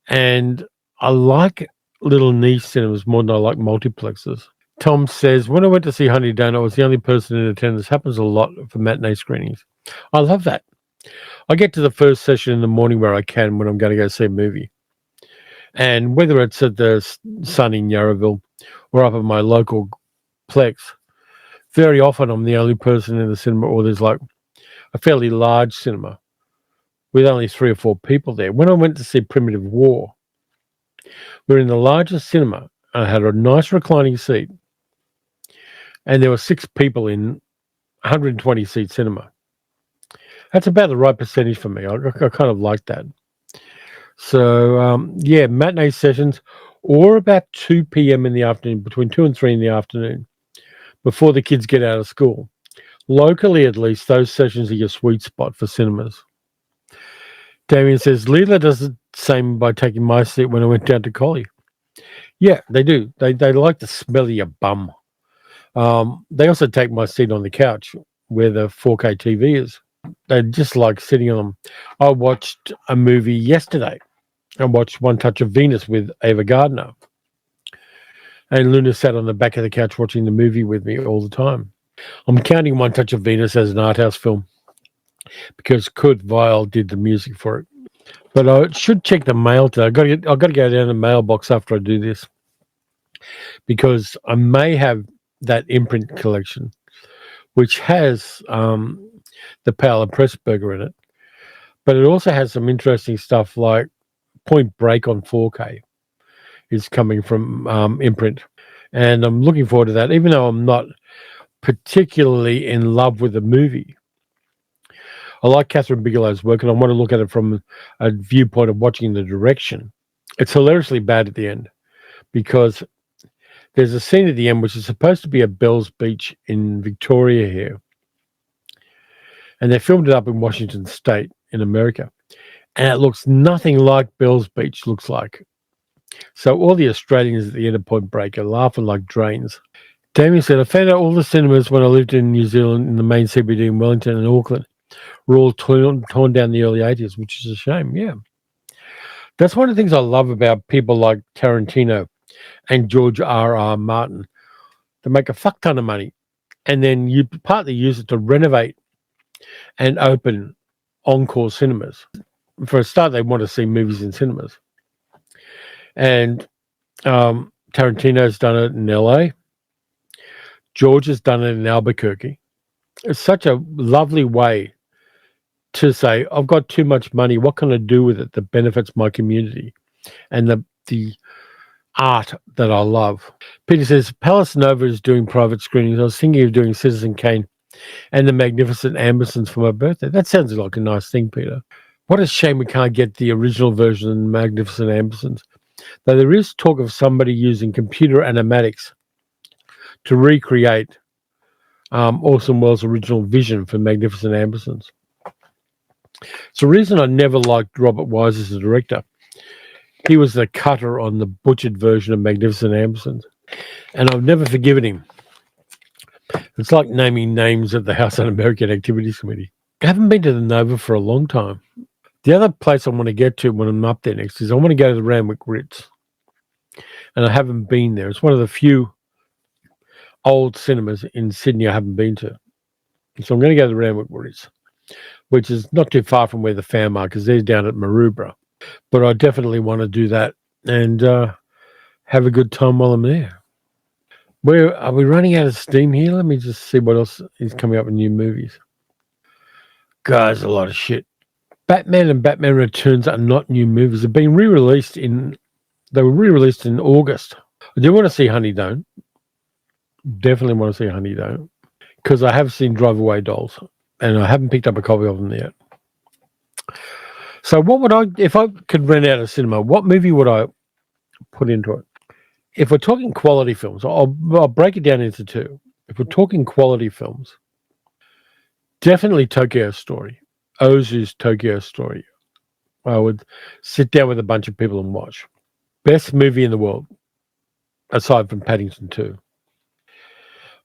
and I like little niche cinemas more than I like multiplexes. Tom says, when I went to see Honey Donut, I was the only person in attendance. Happens a lot for matinee screenings. I love that. I get to the first session in the morning where I can when I'm going to go see a movie. And whether it's at the Sun in Yarraville or up at my local Plex, very often I'm the only person in the cinema, or there's like a fairly large cinema with only 3 or 4 people there. When I went to see Primitive War, we were in the largest cinema. I had a nice reclining seat, and there were 6 people in 120-seat cinema. That's about the right percentage for me. I kind of like that. So, yeah, matinee sessions, or about 2 p.m. in the afternoon, between 2 and 3 in the afternoon, before the kids get out of school. Locally, at least, those sessions are your sweet spot for cinemas. Damien says, Leela does the same by taking my seat when I went down to Collie. Yeah, they do. They like the smell of your bum. They also take my seat on the couch where the 4K TV is. They just like sitting on them. I watched a movie yesterday. I watched One Touch of Venus with Ava Gardner. And Luna sat on the back of the couch watching the movie with me all the time. I'm counting One Touch of Venus as an art house film because Kurt Weill did the music for it. But I should check the mail today. I've got to go down the mailbox after I do this because I may have that imprint collection, which has the Powell and Pressburger in it. But it also has some interesting stuff like Point Break on 4K is coming from Imprint. And I'm looking forward to that, even though I'm not particularly in love with the movie. I like Catherine Bigelow's work, and I want to look at it from a viewpoint of watching the direction. It's hilariously bad at the end because there's a scene at the end which is supposed to be at Bell's Beach in Victoria here. And they filmed it up in Washington State in America. And it looks nothing like Bell's Beach looks like. So all the Australians at the end of Point Break are laughing like drains. Damien said, I found out all the cinemas when I lived in New Zealand in the main CBD in Wellington and Auckland were all torn down in the early 80s, which is a shame, yeah. That's one of the things I love about people like Tarantino and George R.R. Martin. They make a fuck ton of money, and then you partly use it to renovate and open encore cinemas. For a start, they want to see movies in cinemas. And Tarantino's done it in LA. George has done it in Albuquerque. It's such a lovely way to say, I've got too much money. What can I do with it that benefits my community and the art that I love? Peter says, Palace Nova is doing private screenings. I was thinking of doing Citizen Kane and the Magnificent Ambersons for my birthday. That sounds like a nice thing, Peter. What a shame we can't get the original version of the Magnificent Ambersons. Though there is talk of somebody using computer animatics to recreate Orson Welles' original vision for Magnificent Ambersons. It's the reason I never liked Robert Wise as a director. He was the cutter on the butchered version of Magnificent Ambersons, and I've never forgiven him. It's like naming names at the House Un-American Activities Committee. I haven't been to the Nova for a long time. The other place I want to get to when I'm up there next is I want to go to the Randwick Ritz, and I haven't been there. It's one of the few old cinemas in Sydney I haven't been to. So I'm going to go to the Randwick Ritz, which is not too far from where the fam are because they're down at Maroubra. But I definitely want to do that and have a good time while I'm there. Where are we running out of steam here? Let me just see what else is coming up with new movies. Guys, a lot of shit. Batman and Batman Returns are not new movies. They've been re-released they were re-released in August. I do want to see Honey Don't. Definitely want to see Honey Don't. Because I have seen Drive Away Dolls. And I haven't picked up a copy of them yet. So what would I, if I could rent out a cinema, what movie would I put into it? If we're talking quality films, I'll break it down into two. If we're talking quality films, definitely Tokyo Story. Ozu's Tokyo Story. I would sit down with a bunch of people and watch. Best movie in the world, aside from Paddington 2.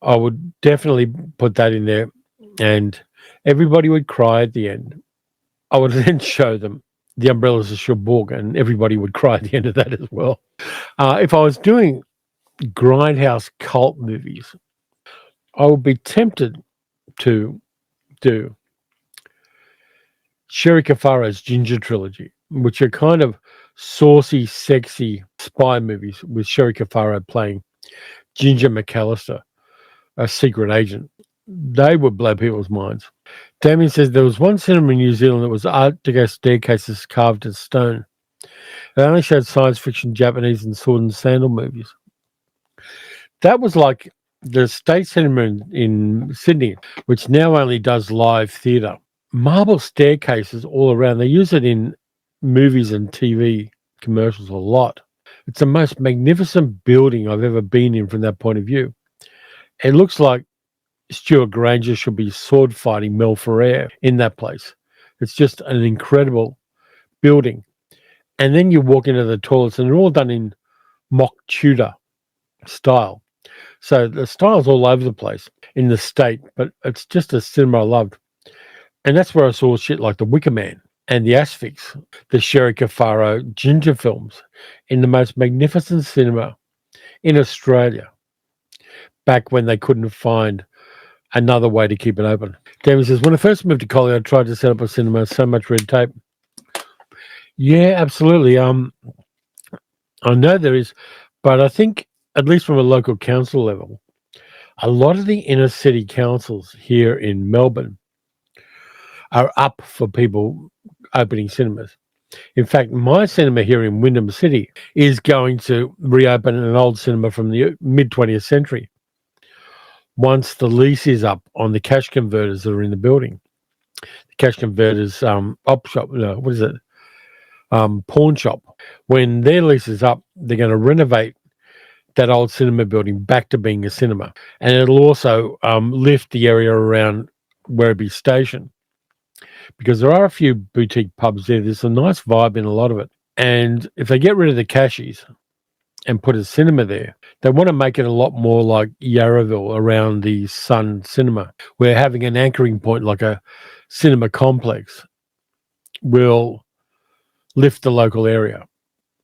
I would definitely put that in there, and everybody would cry at the end. I would then show them The Umbrellas of Cherbourg, and everybody would cry at the end of that as well. If I was doing grindhouse cult movies, I would be tempted to do Sherry Cafaro's Ginger Trilogy, which are kind of saucy, sexy spy movies with Sherry Cafaro playing Ginger McAllister, a secret agent. They would blow people's minds. Damien says there was one cinema in New Zealand that was Art Deco staircases carved in stone. They only showed science fiction, Japanese, and sword and sandal movies. That was like the State Cinema in Sydney, which now only does live theatre. Marble staircases all around. They use it in movies and TV commercials a lot. It's the most magnificent building I've ever been in from that point of view. It looks like Stuart Granger should be sword fighting Mel Ferrer in that place. It's just an incredible building. And then you walk into the toilets and they're all done in mock Tudor style. So the style's all over the place in the state, but it's just a cinema I loved. And that's where I saw shit like The Wicker Man and The Asphyx, the Sherry Cafaro Ginger films in the most magnificent cinema in Australia back when they couldn't find another way to keep it open. Damien says, when I first moved to Collie, I tried to set up a cinema, so much red tape. Yeah, absolutely. I know there is, but I think, at least from a local council level, A lot of the inner city councils here in Melbourne are up for people opening cinemas. In fact, my cinema here in Wyndham City is going to reopen an old cinema from the mid 20th century once the lease is up on the cash converters that are in the building. The cash converters op shop, what is it? Pawn shop. When their lease is up, they're going to renovate that old cinema building back to being a cinema. And it'll also lift the area around Werribee Station, because there are a few boutique pubs there. There's a nice vibe in a lot of it. And if they get rid of the cashies and put a cinema there, they want to make it a lot more like Yarraville around the Sun Cinema, where having an anchoring point like a cinema complex will lift the local area.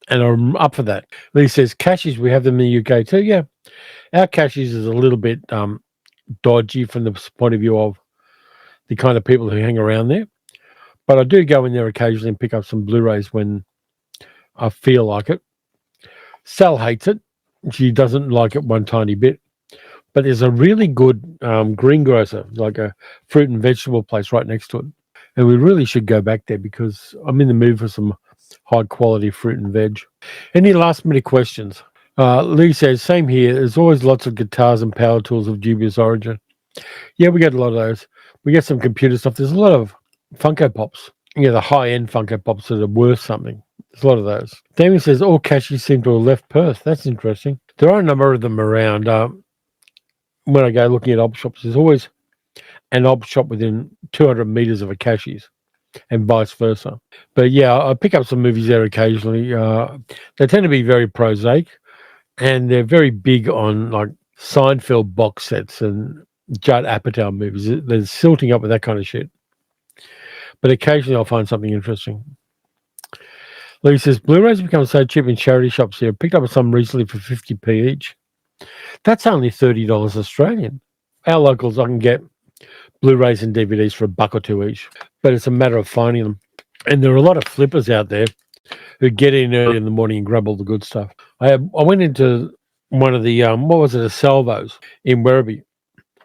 And I'm up for that. Lee says, cashies, we have them in the UK too. Yeah, our cashies is a little bit dodgy from the point of view of the kind of people who hang around there. But I do go in there occasionally and pick up some Blu-rays when I feel like it. Sal hates it. She doesn't like it one tiny bit. But there's a really good greengrocer, like a fruit and vegetable place right next to it. And we really should go back there because I'm in the mood for some high-quality fruit and veg. Any last-minute questions? Lee says, same here. There's always lots of guitars and power tools of dubious origin. Yeah, we get a lot of those. We get some computer stuff. There's a lot of Funko Pops. Yeah, the high-end Funko Pops that are worth something. There's a lot of those. Damien says, all cashies seem to have left Perth. That's interesting. There are a number of them around. When I go looking at op shops, there's always an op shop within 200 metres of a cashies and vice versa. But yeah, I pick up some movies there occasionally. They tend to be very prosaic, and they're very big on like Seinfeld box sets and Judd Apatow movies. They're silting up with that kind of shit. But occasionally I'll find something interesting. Lee says, Blu-rays become so cheap in charity shops here. Picked up some recently for 50p each. That's only $30 Australian. Our locals, I can get Blu-rays and DVDs for $1 or $2 each. But it's a matter of finding them. And there are a lot of flippers out there who get in early in the morning and grab all the good stuff. I went into one of the, a Salvos in Werribee.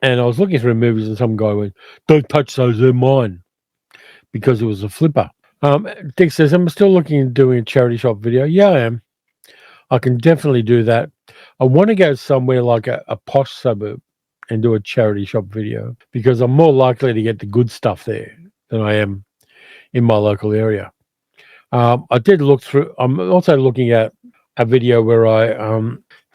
And I was looking through movies and some guy went, don't touch those, they're mine. Because it was a flipper. Dick says, I'm still looking at doing a charity shop video. Yeah, I am. I can definitely do that. I want to go somewhere like a posh suburb and do a charity shop video because I'm more likely to get the good stuff there than I am in my local area. I did look through. I'm also looking at a video where I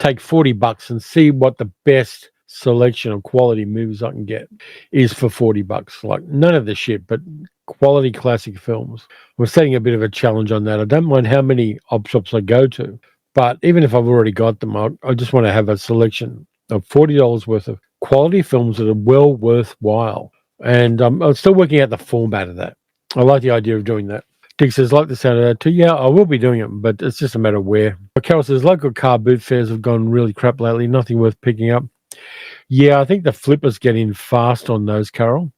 take $40 and see what the best selection of quality movies I can get is for $40. Like none of the shit, but quality classic films. We're setting a bit of a challenge on that. I don't mind how many op shops I go to, but even if I've already got them, I just want to have a selection of $40 worth of quality films that are well worthwhile. And I'm still working out the format of that. I like the idea of doing that. Dick says, like the sound of that too. Yeah, I will be doing it, but it's just a matter of where. Carol says, local car boot fares have gone really crap lately. Nothing worth picking up. Yeah, I think the flippers get in fast on those, Carol,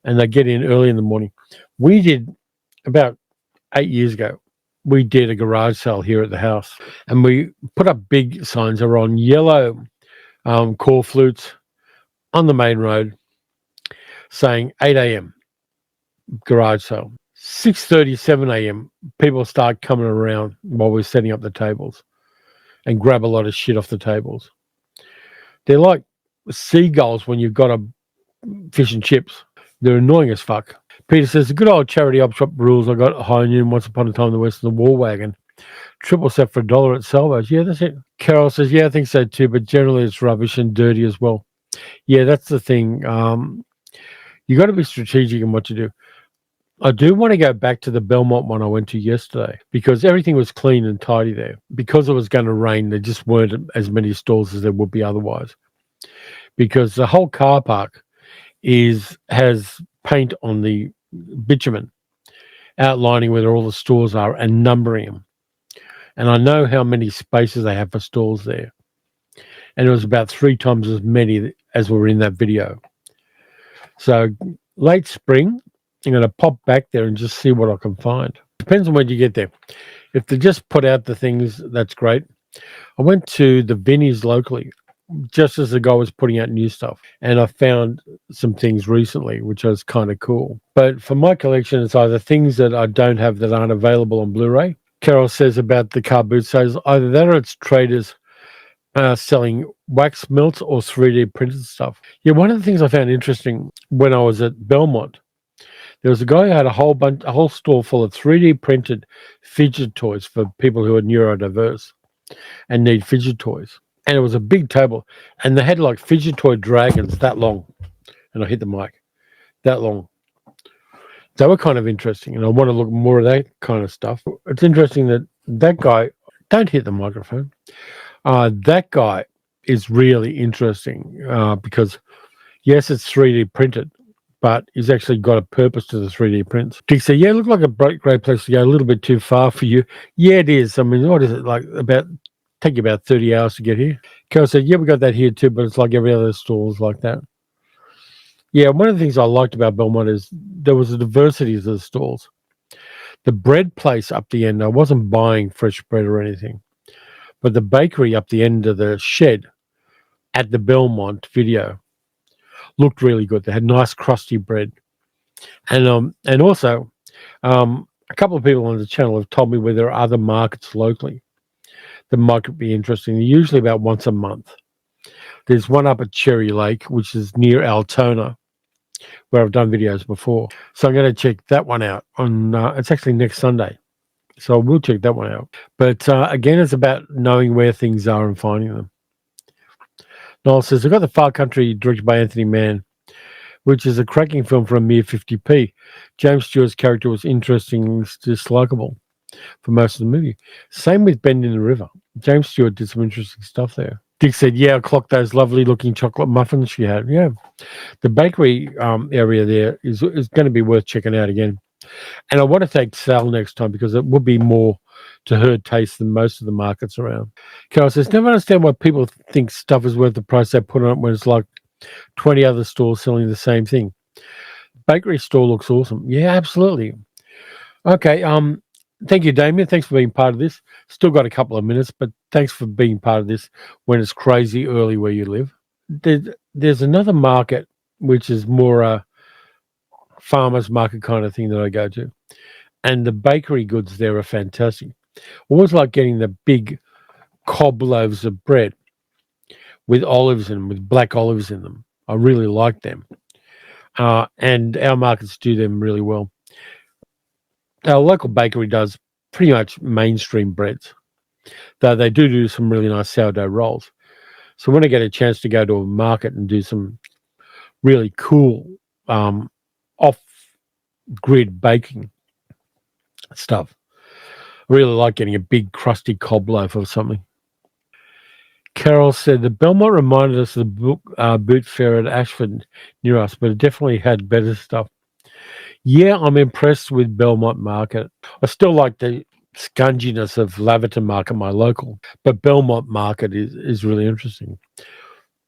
and they get in early in the morning. We did, about 8 years ago, we did a garage sale here at the house, and we put up big signs that were on yellow core flutes on the main road saying 8 a.m. garage sale. 6:30, 7 a.m. people start coming around while we're setting up the tables and grab a lot of shit off the tables. They're like seagulls when you've got a fish and chips. They're annoying as fuck. Peter says, the good old charity op shop rules I got at High Noon once upon a time in the West of the War Wagon. Triple set for $1 at Salvos. Yeah, that's it. Carol says, yeah, I think so too, but generally it's rubbish and dirty as well. Yeah, that's the thing. You got to be strategic in what you do. I do want to go back to the Belmont one I went to yesterday because everything was clean and tidy there. Because it was going to rain, there just weren't as many stalls as there would be otherwise. Because the whole car park has paint on the bitumen outlining where all the stores are and numbering them. And I know how many spaces they have for stalls there. And it was about 3 times as many as were in that video. So late spring, I'm going to pop back there and just see what I can find. Depends on when you get there. If they just put out the things, that's great. I went to the Vinnie's locally just as the guy was putting out new stuff. And I found some things recently, which was kind of cool. But for my collection, it's either things that I don't have that aren't available on Blu-ray. Carol says about the car boot sales, either that or it's traders selling wax melts or 3D printed stuff. Yeah, one of the things I found interesting when I was at Belmont, there was a guy who had a whole store full of 3D printed fidget toys for people who are neurodiverse and need fidget toys. And it was a big table, and they had like fidget toy dragons that long. And I hit the mic, that long. They were kind of interesting, and I want to look more of that kind of stuff. It's interesting that guy, don't hit the microphone. That guy is really interesting because, yes, it's 3D printed, but he's actually got a purpose to the 3D prints. Dick said, yeah, look like a great place to go, a little bit too far for you. Yeah, it is. I mean, what is it, like take you about 30 hours to get here? Carol said, yeah, we got that here too, but it's like every other store's like that. Yeah, one of the things I liked about Belmont is there was a diversity of the stalls. The bread place up the end, I wasn't buying fresh bread or anything, but the bakery up the end of the shed at the Belmont video looked really good. They had nice crusty bread. And also a couple of people on the channel have told me where there are other markets locally that might be interesting. They're usually about once a month. There's one up at Cherry Lake, which is near Altona, where I've done videos before. So I'm going to check that one out on, it's actually next Sunday. So we'll check that one out. But again, it's about knowing where things are and finding them. Noel says, I've got The Far Country, directed by Anthony Mann, which is a cracking film for a mere 50p. James Stewart's character was interesting and dislikable for most of the movie. Same with Bend in the River. James Stewart did some interesting stuff there. Dick said, yeah, I clocked those lovely looking chocolate muffins she had. Yeah. The bakery area there is going to be worth checking out again. And I want to take Sal next time because it will be more to her taste than most of the markets around. Carol says, never understand why people think stuff is worth the price they put on it when it's like 20 other stores selling the same thing. Bakery store looks awesome. Yeah, absolutely. Okay, thank you, Damien. Thanks for being part of this. Still got a couple of minutes, but thanks for being part of this when it's crazy early where you live. There's another market which is more a farmer's market kind of thing that I go to. And the bakery goods there are fantastic. Always like getting the big cob loaves of bread with olives in them, with black olives in them. I really like them. And our markets do them really well. Our local bakery does pretty much mainstream breads, though they do some really nice sourdough rolls. So when I get a chance to go to a market and do some really cool off-grid baking stuff, I really like getting a big crusty cob loaf or something. Carol said, the Belmont reminded us of the boot fair at Ashford near us, but it definitely had better stuff. Yeah, I'm impressed with Belmont Market. I still like the scunginess of Laverton Market, my local, but Belmont Market is really interesting.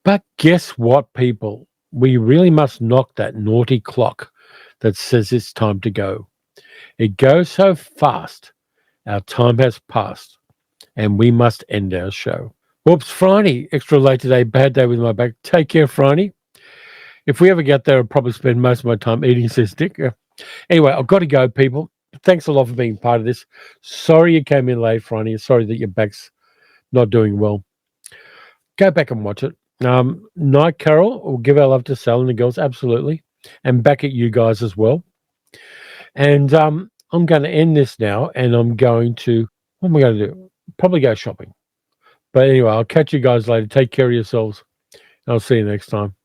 But guess what, people? We really must knock that naughty clock that says it's time to go. It goes so fast. Our time has passed, and we must end our show. Whoops, Franny, extra late today, bad day with my back. Take care, Franny. If we ever get there, I'll probably spend most of my time eating, says Dick. Anyway, I've got to go, people. Thanks a lot for being part of this. Sorry you came in late, Franny. Sorry that your back's not doing well. Go back and watch it. Night, Carol. We'll give our love to Sal and the girls, absolutely. And back at you guys as well. And I'm going to end this now, and I'm going to, what am I going to do? Probably go shopping. But anyway, I'll catch you guys later. Take care of yourselves. I'll see you next time.